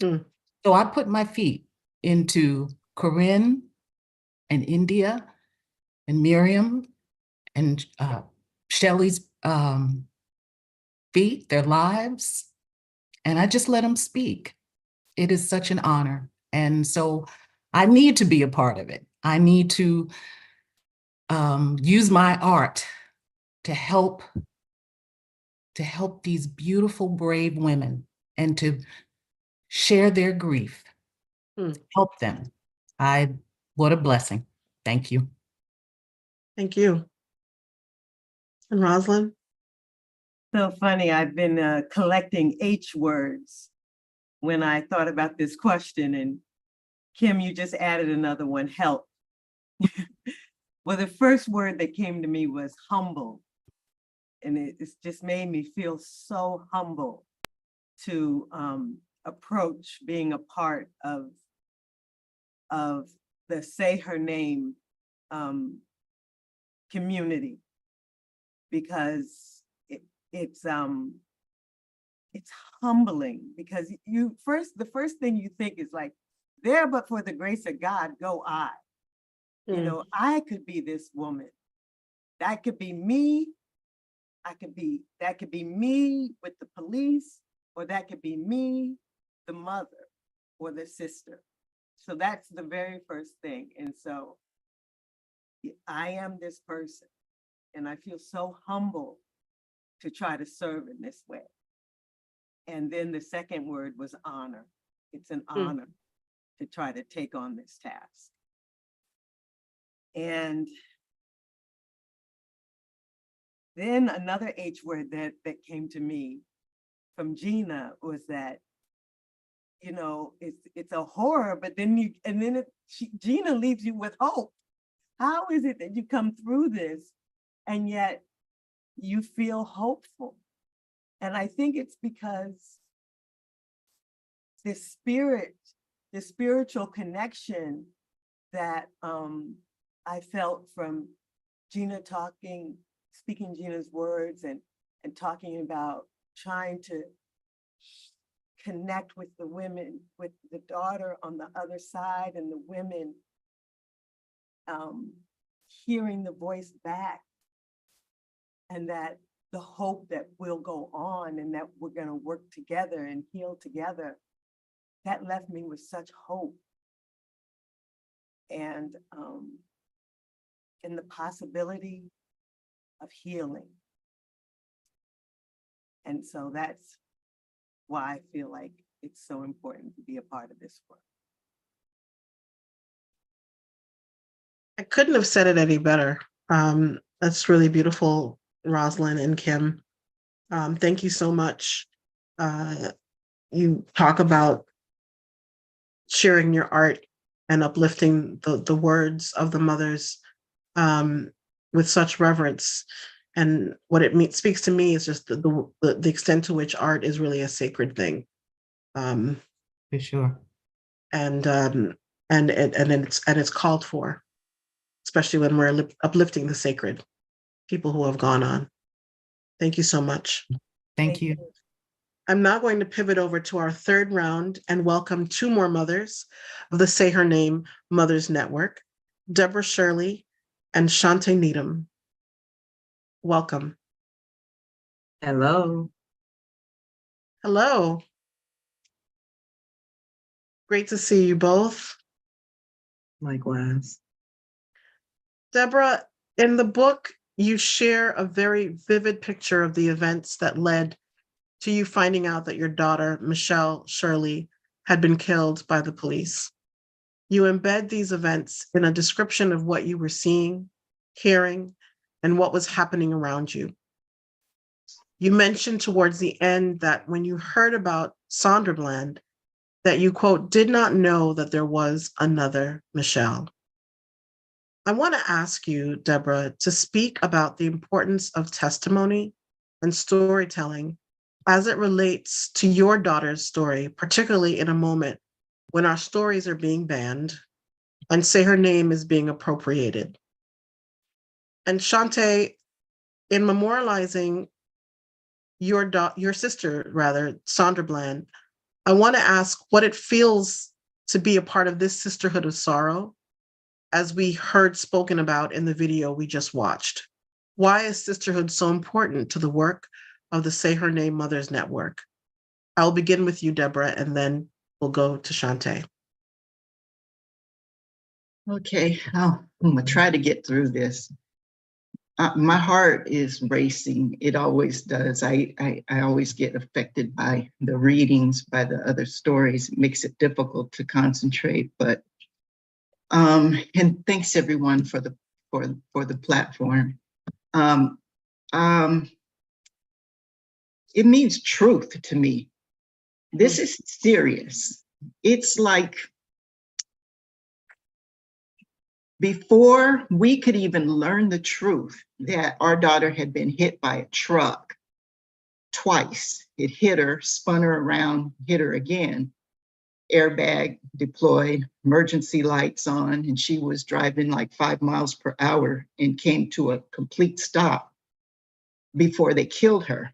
Mm. So I put my feet into Corinne and India and Miriam and Shelley's feet, their lives, and I just let them speak. It is such an honor. And so I need to be a part of it. I need to use my art to help these beautiful, brave women and to share their grief, help them. What a blessing. Thank you. Thank you. And Rosalind? So funny, I've been collecting H words when I thought about this question, and Kim, you just added another one, help. Well, the first word that came to me was humble. And it's just made me feel so humble to approach being a part of the Say Her Name community, because it's humbling, because the first thing you think is like, there but for the grace of God go I. You know, I could be this woman. That could be me. That could be me with the police, or that could be me, the mother or the sister. So that's the very first thing. And so I am this person, and I feel so humble to try to serve in this way. And then the second word was honor. It's an honor to try to take on this task. And then another H word that came to me from Gina was that, you know, it's a horror, but then Gina leaves you with hope. How is it that you come through this and yet you feel hopeful? And I think it's because the spiritual connection that I felt from Gina speaking Gina's words and talking about trying to connect with the women, with the daughter on the other side and the women, hearing the voice back, and that the hope that we'll go on and that we're going to work together and heal together, that left me with such hope. And in the possibility of healing. And so that's why I feel like it's so important to be a part of this work. I couldn't have said it any better. That's really beautiful, Rosalind and Kim. Thank you so much. You talk about sharing your art and uplifting the words of the mothers with such reverence. And what it speaks to me is just the extent to which art is really a sacred thing. For sure. And it's called for, especially when we're uplifting the sacred, people who have gone on. Thank you so much. Thank you. I'm now going to pivot over to our third round and welcome two more mothers of the Say Her Name Mothers Network, Deborah Shirley and Shante Needham. Welcome. Hello. Hello. Great to see you both. Likewise. Deborah, in the book, you share a very vivid picture of the events that led to you finding out that your daughter, Michelle Shirley, had been killed by the police. You embed these events in a description of what you were seeing, hearing, and what was happening around you. You mentioned towards the end that when you heard about Sonderland, that you, quote, did not know that there was another Michelle. I want to ask you, Deborah, to speak about the importance of testimony and storytelling as it relates to your daughter's story, particularly in a moment when our stories are being banned and Say Her Name is being appropriated. And Shante, in memorializing your sister, Sandra Bland, I want to ask what it feels to be a part of this sisterhood of sorrow, as we heard spoken about in the video we just watched. Why is sisterhood so important to the work of the Say Her Name Mothers Network? I'll begin with you, Deborah, and then we'll go to Shante. Okay, I'm gonna try to get through this. My heart is racing. It always does. I always get affected by the readings, by the other stories. It makes it difficult to concentrate. But and thanks everyone for the platform. It means truth to me. This is serious. It's like before we could even learn the truth that our daughter had been hit by a truck twice. It hit her, spun her around, hit her again. Airbag deployed, emergency lights on, and she was driving like 5 miles per hour and came to a complete stop before they killed her.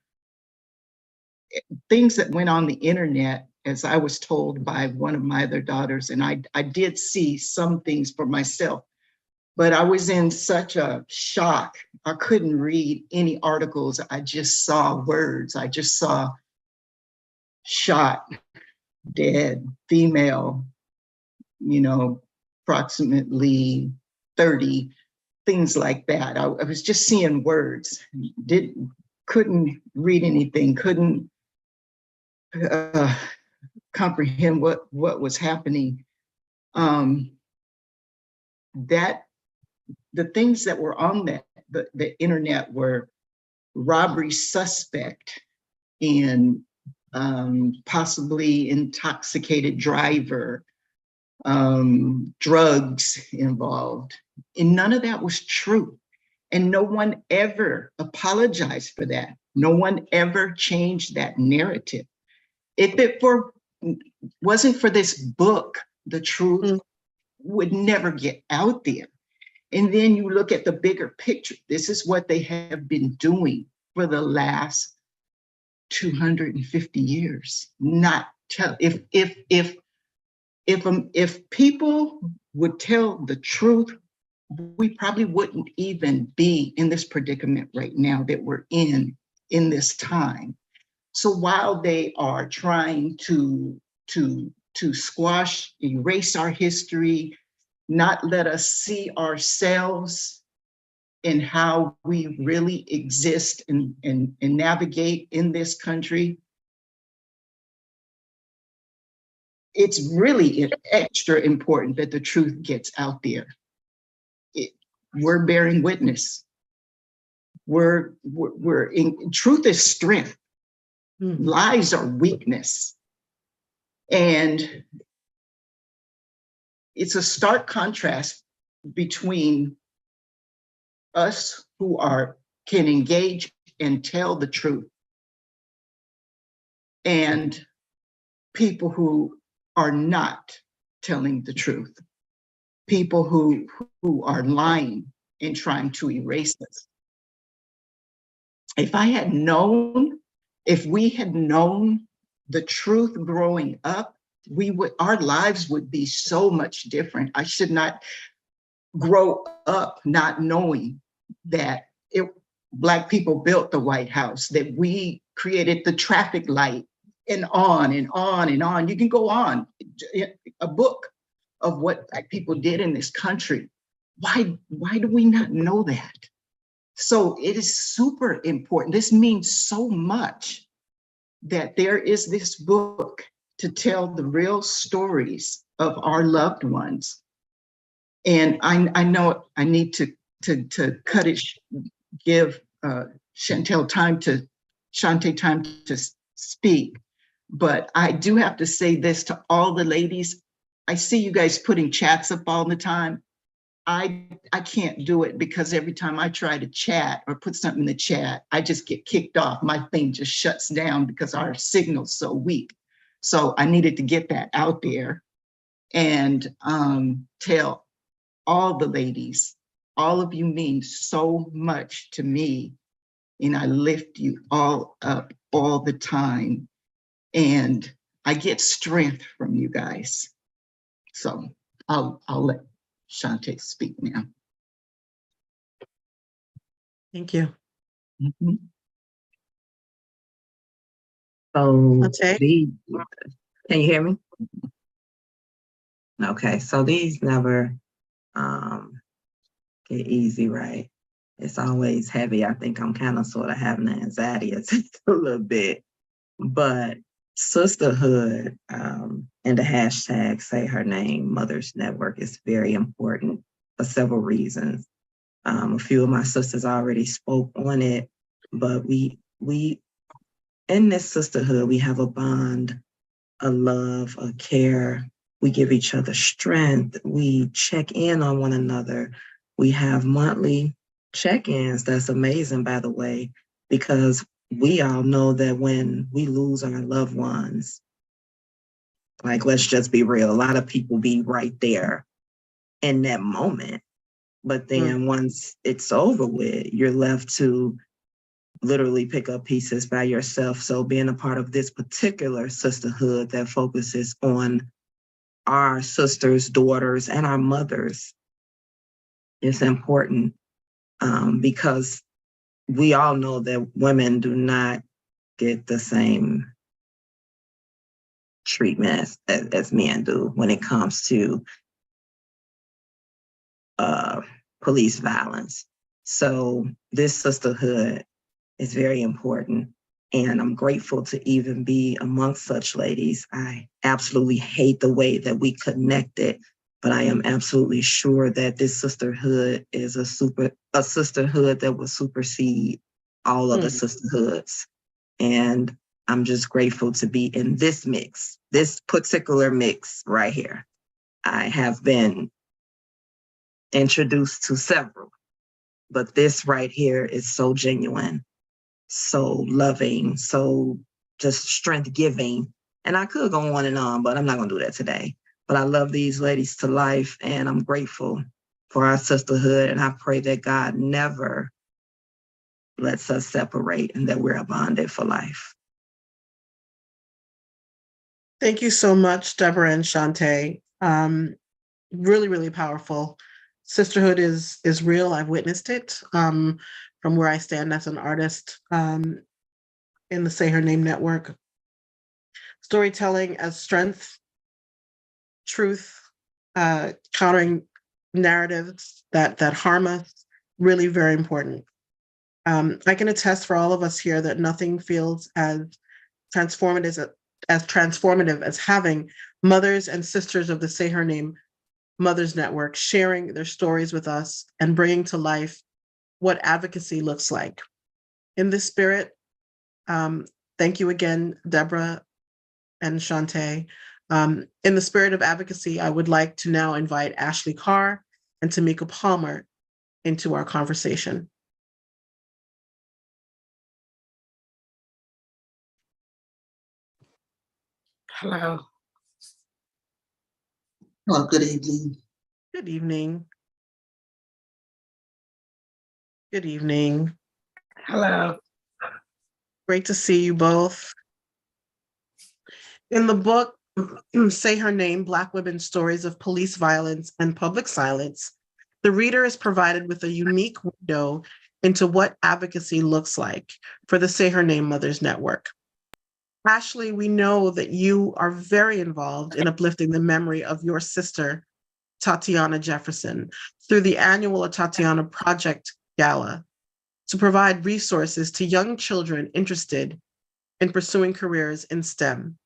Things that went on the internet, as I was told by one of my other daughters, and I did see some things for myself, but I was in such a shock. I couldn't read any articles. I just saw words. I just saw shot, dead, female, approximately 30, things like that. I was just seeing words. Couldn't read anything, couldn't comprehend what was happening. That the things that were on the internet were robbery suspect and possibly intoxicated driver, drugs involved, and none of that was true. And no one ever apologized for that. No one ever changed that narrative. If it wasn't for this book, the truth would never get out there. And then you look at the bigger picture. This is what they have been doing for the last 250 years. Not tell if people would tell the truth, we probably wouldn't even be in this predicament right now that we're in this time. So while they are trying to squash, erase our history, not let us see ourselves in how we really exist and navigate in this country, it's really extra important that the truth gets out there. We're bearing witness. We're in truth is strength. Lies are weakness. And it's a stark contrast between us who can engage and tell the truth and people who are not telling the truth, people who are lying and trying to erase us. If we had known the truth growing up, our lives would be so much different. I should not grow up not knowing that Black people built the White House, that we created the traffic light, and on and on and on. You can go on, a book of what Black people did in this country. Why do we not know that? So it is super important. This means so much that there is this book to tell the real stories of our loved ones. And I know I need to cut it, give Shantae time to speak. But I do have to say this to all the ladies. I see you guys putting chats up all the time. I can't do it because every time I try to chat or put something in the chat, I just get kicked off. My thing just shuts down because our signal's so weak. So I needed to get that out there and tell all the ladies, all of you mean so much to me, and I lift you all up all the time. And I get strength from you guys. So I'll let Shantae speak now. Thank you. So Shantae? can you hear me? Okay, so these never get easy, right? It's always heavy. I think I'm kind of sort of having an anxiety attack a little bit, but sisterhood and the hashtag Say Her Name Mothers Network is very important for several reasons. A few of my sisters already spoke on it, but we in this sisterhood, we have a bond, a love, a care. We give each other strength. We check in on one another. We have monthly check-ins. That's amazing, by the way, because we all know that when we lose our loved ones, like, let's just be real, a lot of people be right there in that moment. But then once it's over with, you're left to literally pick up pieces by yourself. So being a part of this particular sisterhood that focuses on our sisters, daughters, and our mothers is important because we all know that women do not get the same treatment as men do when it comes to police violence. So this sisterhood is very important. And I'm grateful to even be amongst such ladies. I absolutely hate the way that we connected, but I am absolutely sure that this sisterhood is a sisterhood that will supersede all other sisterhoods. And I'm just grateful to be in this mix, this particular mix right here. I have been introduced to several, but this right here is so genuine, so loving, so just strength giving. And I could go on and on, but I'm not going to do that today. But I love these ladies to life, and I'm grateful for our sisterhood. And I pray that God never lets us separate and that we're bonded for life. Thank you so much, Deborah and Shantae. Really, really powerful. Sisterhood is real. I've witnessed it from where I stand as an artist in the Say Her Name network. Storytelling as strength, truth, countering narratives that harm us, really very important. I can attest for all of us here that nothing feels as transformative as having mothers and sisters of the Say Her Name Mothers Network sharing their stories with us and bringing to life what advocacy looks like. In this spirit, thank you again, Deborah and Shantae. In the spirit of advocacy, I would like to now invite Ashley Carr and Tamika Palmer into our conversation. Hello. Well, good evening. Good evening. Good evening. Hello. Great to see you both. In the book, Say Her Name, Black Women's Stories of Police Violence and Public Silence, the reader is provided with a unique window into what advocacy looks like for the Say Her Name Mothers Network. Ashley, we know that you are very involved in uplifting the memory of your sister, Tatiana Jefferson, through the annual Tatiana Project Gala to provide resources to young children interested in pursuing careers in STEM.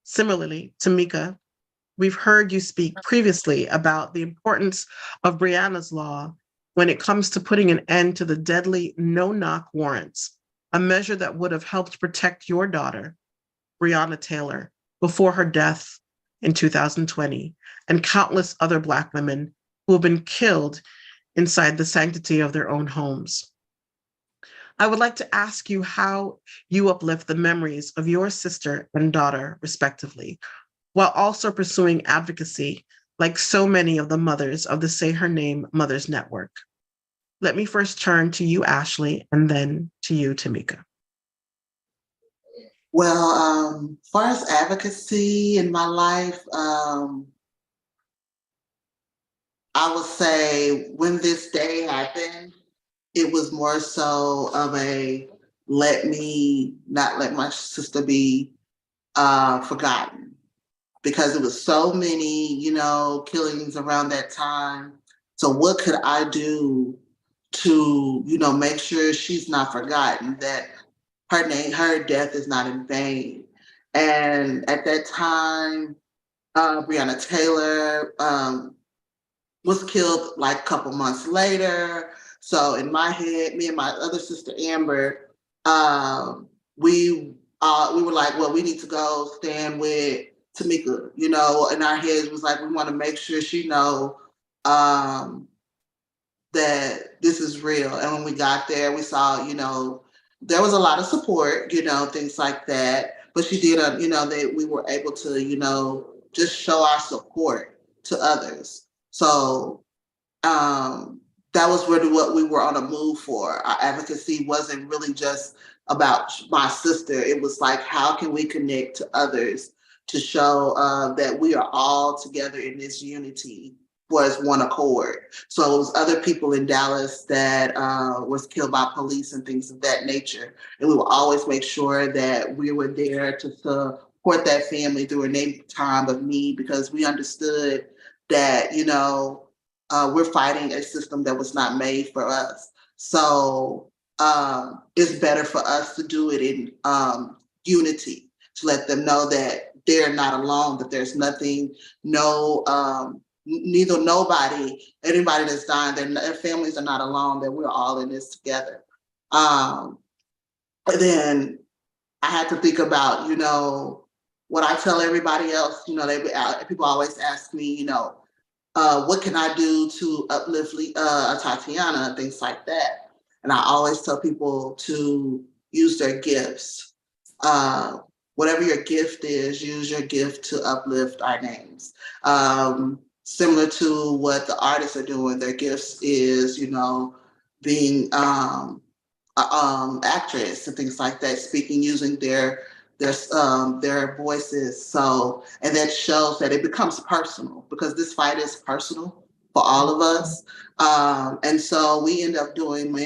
Similarly, Tamika, we've heard you speak previously about the importance of Breonna's Law when it comes to putting an end to the deadly no-knock warrants, a measure that would have helped protect your daughter, Breonna Taylor, before her death in 2020, and countless other Black women who have been killed inside the sanctity of their own homes. I would like to ask you how you uplift the memories of your sister and daughter, respectively, while also pursuing advocacy like so many of the mothers of the Say Her Name Mothers Network. Let me first turn to you, Ashley, and then to you, Tamika. Well, as far as advocacy in my life, I would say when this day happened, it was more so of a let me not let my sister be forgotten, because it was so many, killings around that time. So what could I do to, make sure she's not forgotten, that her death is not in vain? And at that time, Breonna Taylor was killed like a couple months later. So in my head, me and my other sister Amber, we were like, well, we need to go stand with Tamika. In our heads was like, we want to make sure she know that this is real. And when we got there, we saw, there was a lot of support, things like that. But she did, that we were able to, just show our support to others. So that was really what we were on a move for. Our advocacy wasn't really just about my sister. It was like, how can we connect to others to show that we are all together in this unity was one accord. So it was other people in Dallas that was killed by police and things of that nature. And we will always make sure that we were there to support that family during their time of need, because we understood that, we're fighting a system that was not made for us. So it's better for us to do it in unity, to let them know that they're not alone, that there's nothing, neither nobody, anybody that's dying, their families are not alone, that we're all in this together. Then I had to think about, what I tell everybody else. People always ask me, what can I do to uplift Tatiana and things like that. And I always tell people to use their gifts. Whatever your gift is, use your gift to uplift our names. Similar to what the artists are doing, their gifts is, being actress and things like that, speaking using their voices. So, and that shows that it becomes personal, because this fight is personal for all of us. And so me and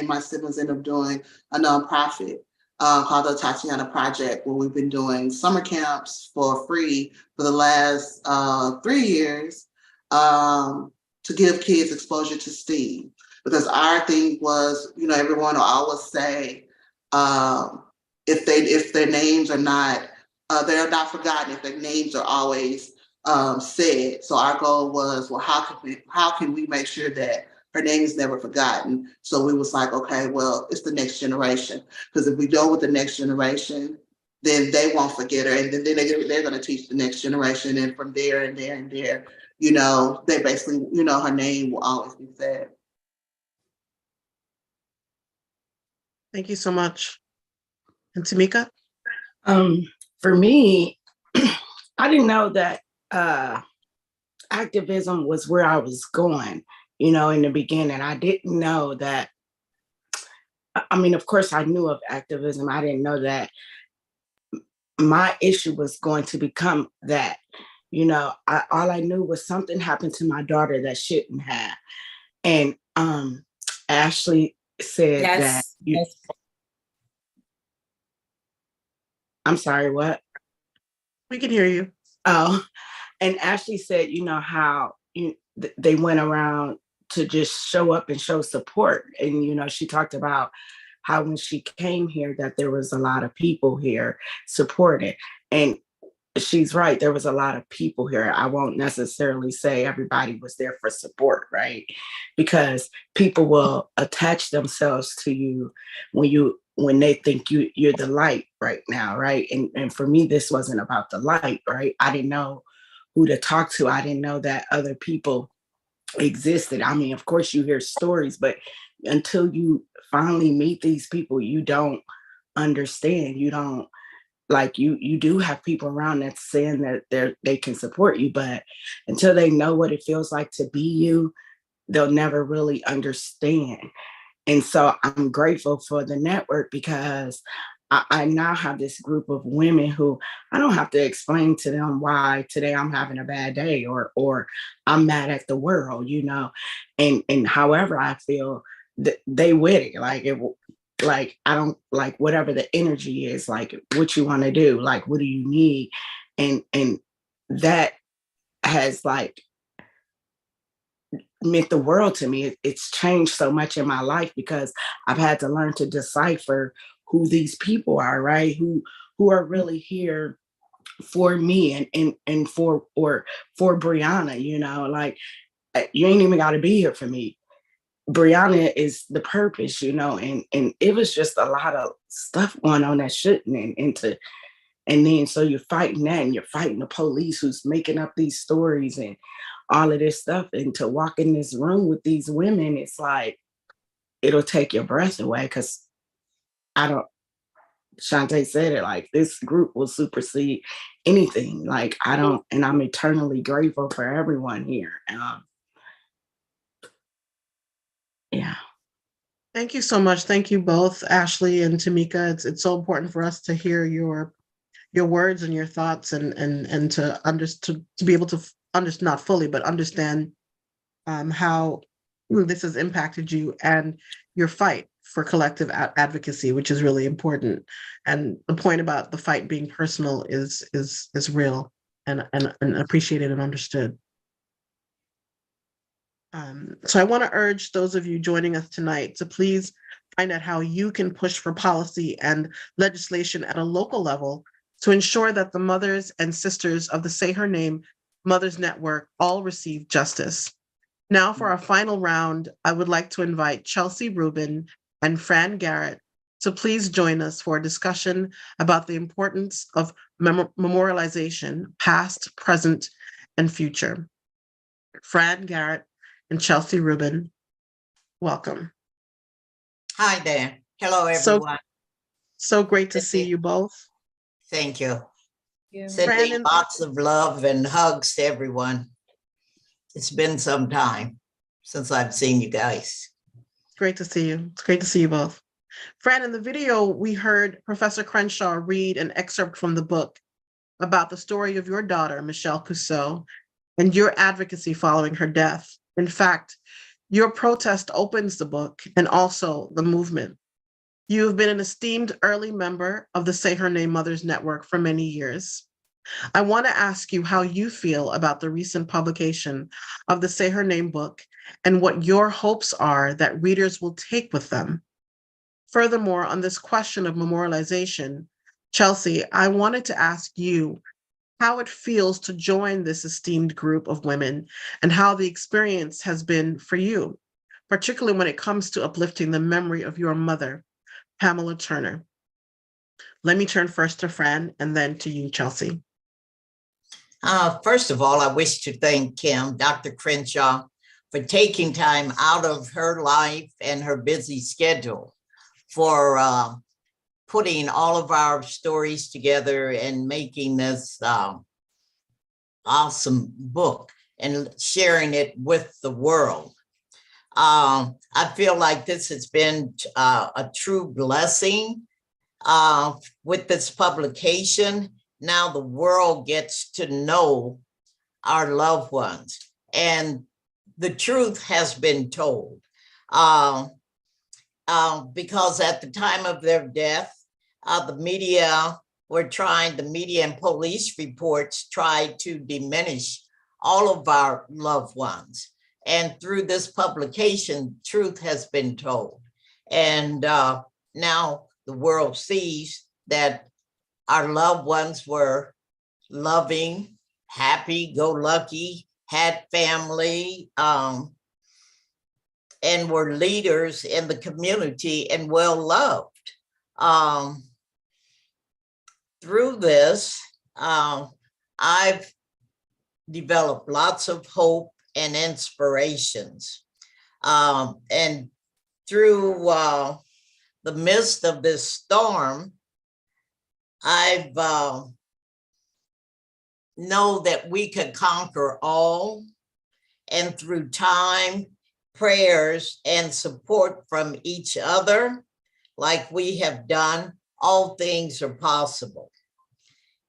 my siblings end up doing a nonprofit called the Tatiana Project, where we've been doing summer camps for free for the last 3 years to give kids exposure to STEAM. Because our thing was, everyone will always say, if their names are not, they're not forgotten, if their names are always said. So our goal was, well, how can we make sure that her name is never forgotten? So we was like, okay, well, it's the next generation. Because if we go with the next generation, then they won't forget her. And then they're going to teach the next generation. And from there and there and there, they basically, her name will always be said. Thank you so much. And Tamika? For me, I didn't know that activism was where I was going, in the beginning. I didn't know that. I mean, of course, I knew of activism. I didn't know that my issue was going to become that. All I knew was something happened to my daughter that shouldn't have. And Ashley said that. I'm sorry, what? We can hear you. Oh, and Ashley said, how they went around to just show up and show support. And, she talked about how when she came here, that there was a lot of people here supporting. And she's right, there was a lot of people here. I won't necessarily say everybody was there for support, right? Because people will attach themselves to you when they think you're the light right now, right? And for me, this wasn't about the light, right? I didn't know who to talk to. I didn't know that other people existed. I mean, of course you hear stories, but until you finally meet these people, you don't understand. You don't, like, you do have people around that's saying that they can support you, but until they know what it feels like to be you, they'll never really understand. And so I'm grateful for the network, because I now have this group of women who I don't have to explain to them why today I'm having a bad day or I'm mad at the world, and however I feel, they with it. Like I don't, like, whatever the energy is, like, what you want to do, like, what do you need? And that has, like, meant the world to me. It's changed so much in my life, because I've had to learn to decipher who these people are, right? Who are really here for me and for Brianna, like, you ain't even got to be here for me. Brianna is the purpose, and it was just a lot of stuff going on that shouldn't, and then so you're fighting that, and you're fighting the police who's making up these stories and all of this stuff, and to walk in this room with these women, it's like, it'll take your breath away, because Shantae said it, like, this group will supersede anything. Like, and I'm eternally grateful for everyone here. Yeah. Thank you so much. Thank you both, Ashley and Tamika. It's so important for us to hear your words and your thoughts, and to be able to understand, not fully, but understand how this has impacted you and your fight for collective advocacy, which is really important. And the point about the fight being personal is real and appreciated and understood. So I want to urge those of you joining us tonight to please find out how you can push for policy and legislation at a local level to ensure that the mothers and sisters of the Say Her Name Mothers Network all receive justice. Now, for our final round, I would like to invite Chelsea Rubin and Fran Garrett to please join us for a discussion about the importance of memorialization, past, present, and future. Fran Garrett and Chelsea Rubin, welcome. Hi there. Hello, So, everyone. so great to see you both. Thank you. Fran, Sending lots of love and hugs to everyone. It's been some time since I've seen you guys. Great to see you. It's great to see you both. Fran, in the video, we heard Professor Crenshaw read an excerpt from the book about the story of your daughter, Michelle Cusseau, and your advocacy following her death. In fact, your protest opens the book and also the movement. You have been an esteemed early member of the Say Her Name Mothers Network for many years. I want to ask you how you feel about the recent publication of the Say Her Name book and what your hopes are that readers will take with them. Furthermore, on this question of memorialization, Chelsea, I wanted to ask you how it feels to join this esteemed group of women and how the experience has been for you, particularly when it comes to uplifting the memory of your mother, Pamela Turner. Let me turn first to Fran and then to you, Chelsea. First of all, I wish to thank Dr. Crenshaw, for taking time out of her life and her busy schedule for putting all of our stories together and making this awesome book and sharing it with the world. I feel like this has been a true blessing with this publication. Now the world gets to know our loved ones, and the truth has been told. Because at the time of their death, the media and police reports tried to diminish all of our loved ones. And through this publication, truth has been told. And now the world sees that our loved ones were loving, happy-go-lucky, had family, and were leaders in the community and well-loved. Through this, I've developed lots of hope and inspirations. And through the midst of this storm, I've know that we could conquer all, and through time, prayers, and support from each other, like we have done, all things are possible.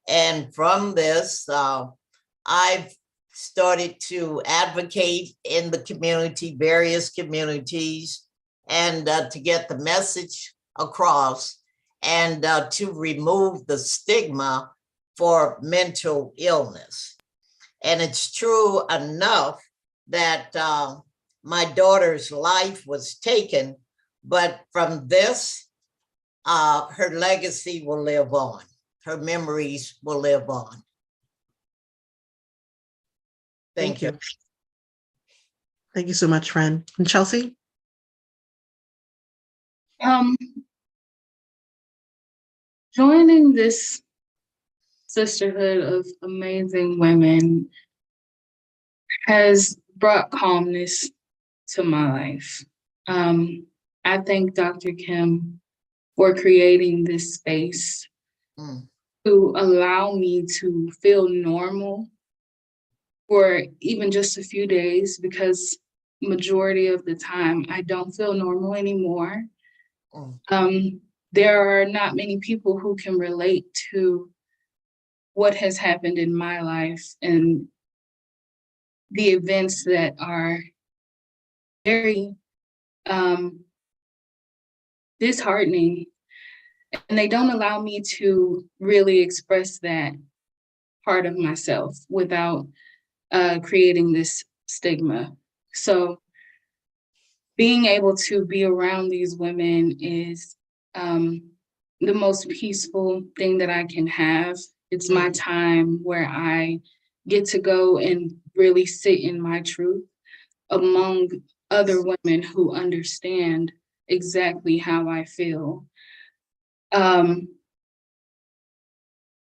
And from this, I've started to advocate in the community, various communities, and to get the message across, and to remove the stigma for mental illness. And it's true enough that my daughter's life was taken, but from this, her legacy will live on. Her memories will live on. Thank you. Thank you so much, Fran. And Chelsea? Joining this sisterhood of amazing women has brought calmness to my life. I thank Dr. Kim for creating this space to allow me to feel normal for even just a few days, because majority of the time I don't feel normal anymore. There are not many people who can relate to what has happened in my life and the events that are very disheartening, and they don't allow me to really express that part of myself without creating this stigma. So being able to be around these women is the most peaceful thing that I can have. It's my time where I get to go and really sit in my truth among other women who understand exactly how I feel.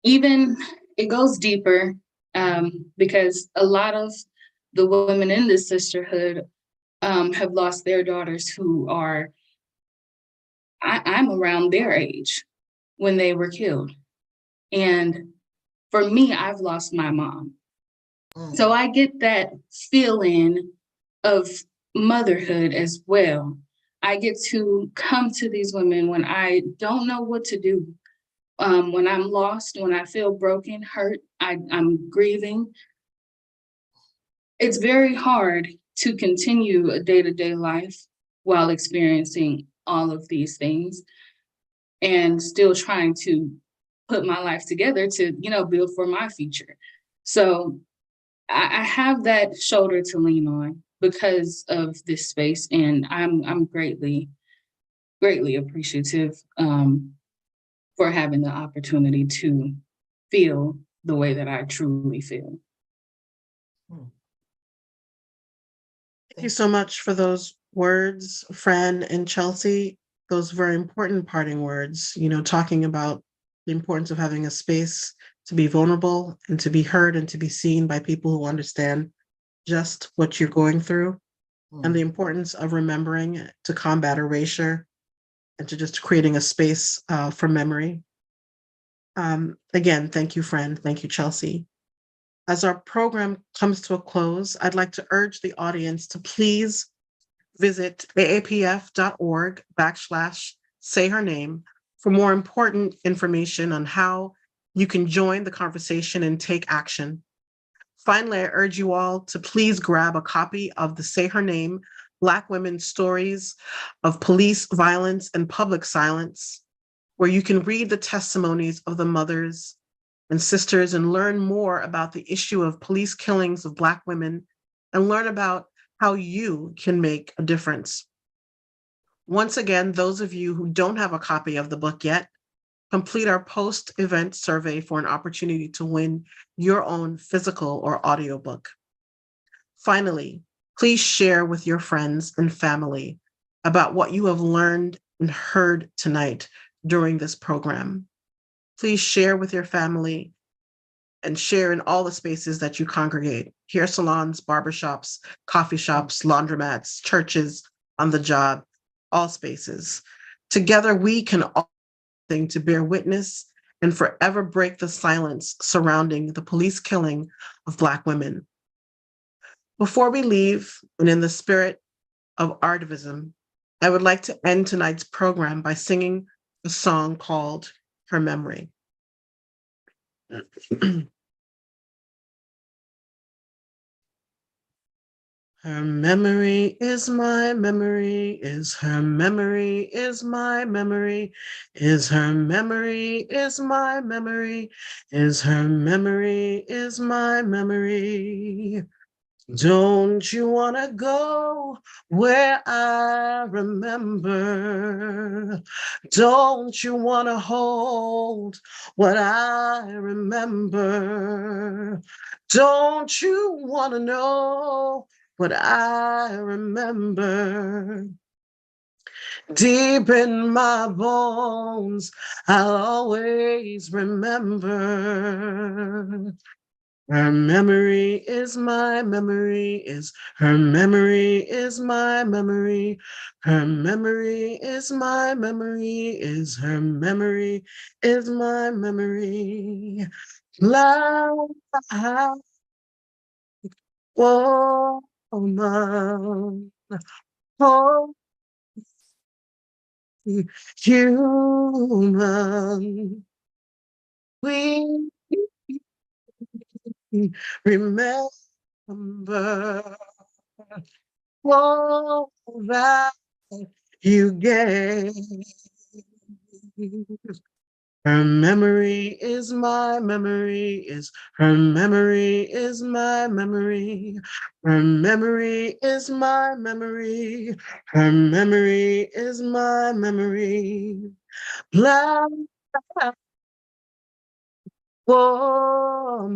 Even it goes deeper because a lot of the women in this sisterhood have lost their daughters who are, I'm around their age when they were killed. And for me, I've lost my mom. So I get that feeling of motherhood as well. I get to come to these women when I don't know what to do, when I'm lost, when I feel broken, hurt, I'm grieving. It's very hard to continue a day-to-day life while experiencing all of these things and still trying to put my life together to, build for my future. So I have that shoulder to lean on because of this space, and I'm greatly, greatly appreciative for having the opportunity to feel the way that I truly feel. Thank you so much for those words, Fran and Chelsea. Those very important parting words, talking about the importance of having a space to be vulnerable and to be heard and to be seen by people who understand just what you're going through, and the importance of remembering to combat erasure and to just creating a space for memory. Again, thank you, Fran. Thank you, Chelsea. As our program comes to a close, I'd like to urge the audience to please visit aapf.org/say her name for more important information on how you can join the conversation and take action. Finally, I urge you all to please grab a copy of the Say Her Name, Black Women's Stories of Police Violence and Public Silence, where you can read the testimonies of the mothers and sisters and learn more about the issue of police killings of Black women and learn about how you can make a difference. Once again, those of you who don't have a copy of the book yet, complete our post-event survey for an opportunity to win your own physical or audiobook. Finally, please share with your friends and family about what you have learned and heard tonight during this program. Please share with your family and share in all the spaces that you congregate: hair salons, barbershops, coffee shops, laundromats, churches, on the job, all spaces. Together, we can all thing to bear witness and forever break the silence surrounding the police killing of Black women. Before we leave, and in the spirit of Artivism, I would like to end tonight's program by singing a song called Her Memory. Her memory is my memory, is her memory is my memory, is her memory is my memory, is her memory is my memory. Don't you want to go where I remember? Don't you want to hold what I remember? Don't you want to know what I remember? Deep in my bones, I'll always remember. Her memory is my memory, is her memory is my memory. Her memory is my memory, is her memory is my memory. La, woman, oh, human, we remember all that you gave. Her memory is my memory, is her memory is my memory. Her memory is my memory. Her memory is my memory. Black woman,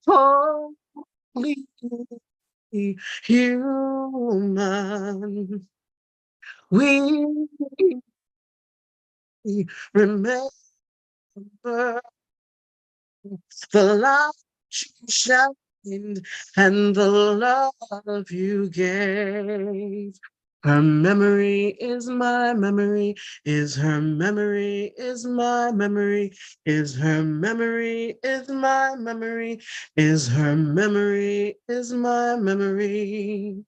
only human. We remember the light you shined and the love you gave. Her memory is my memory, is her memory is my memory, is her memory is my memory, is her memory is my memory.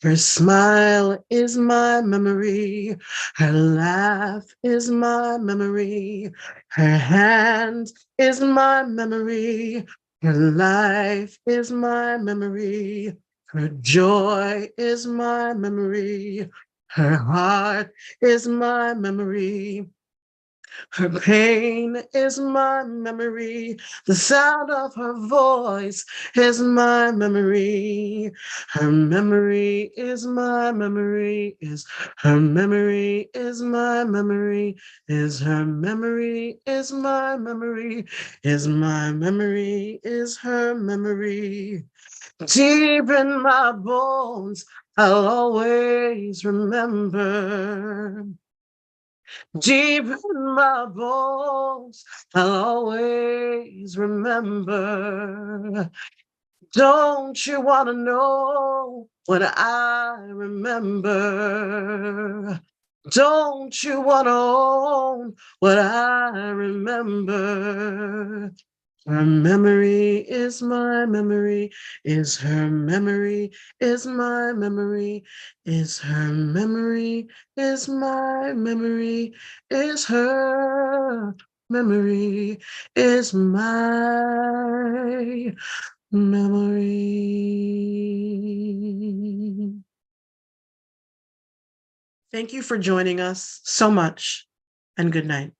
Her smile is my memory. Her laugh is my memory. Her hand is my memory. Her life is my memory. Her joy is my memory. Her heart is my memory. Her pain is my memory. The sound of her voice is my memory. Her memory is my memory. Is her memory is my memory. Is her memory is my memory. Is my memory is her memory. Deep in my bones, I'll always remember. Deep in my bones, I'll always remember. Don't you want to know what I remember? Don't you want to own what I remember? Her memory is my memory, is her memory, is my memory, is her memory, is my memory, is her memory, is my memory. Thank you for joining us so much, and good night.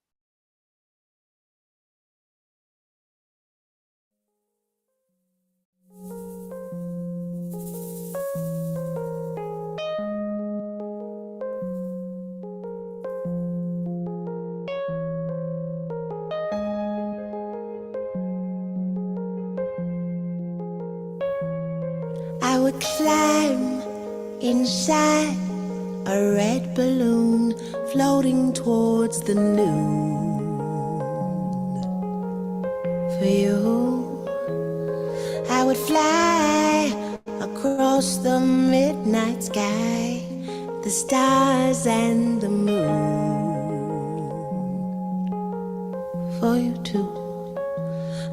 I would climb inside a red balloon floating towards the noon. For you, I would fly across the midnight sky, the stars and the moon. For you too.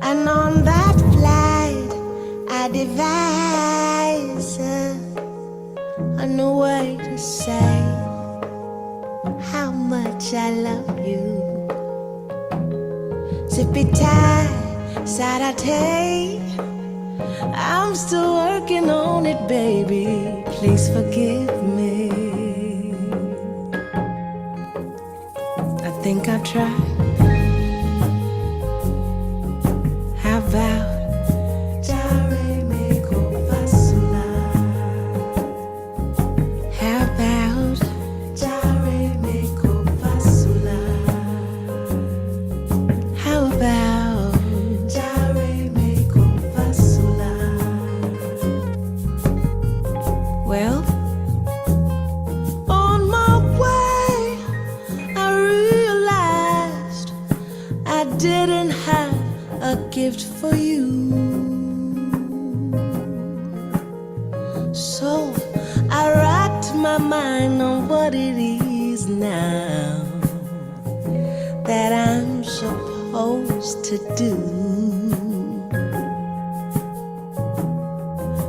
And on that flight, I devise a new way to say how much I love you. Zippity, Saturday, I'm still working on it, baby. Please forgive me. I think I'll try. How about gift for you. So I rocked my mind on what it is now that I'm supposed to do.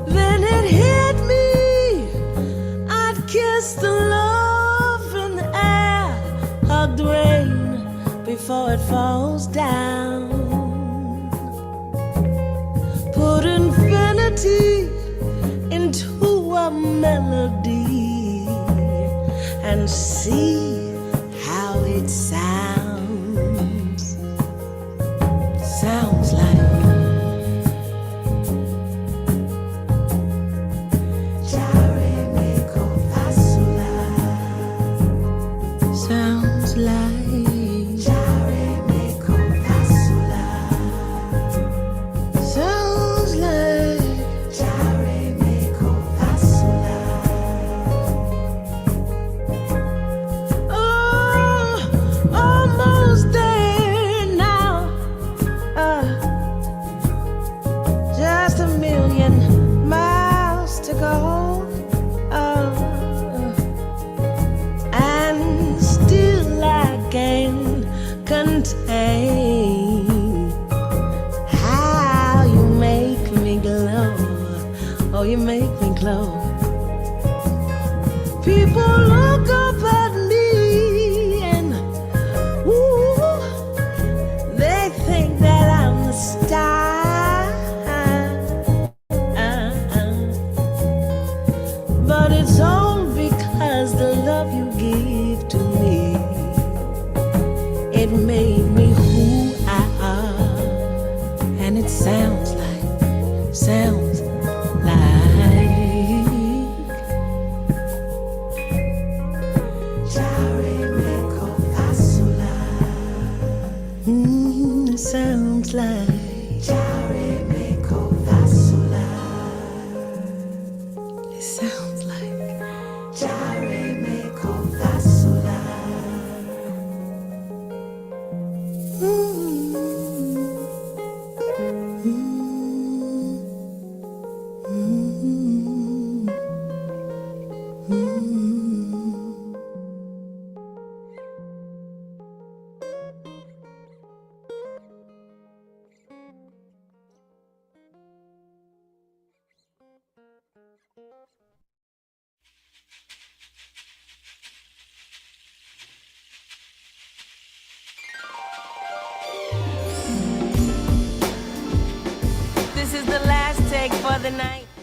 Then it hit me, I'd kiss the love in the air, hug the rain before it falls down. Put infinity into a melody and see how it sounds. rain. How you make me glow. Oh, you make me glow. People look up at me and ooh, they think that I'm the star. But it's all because the love you give to me, it made me who I are. And it sounds like it sounds like it sounds like this is the last take for the night.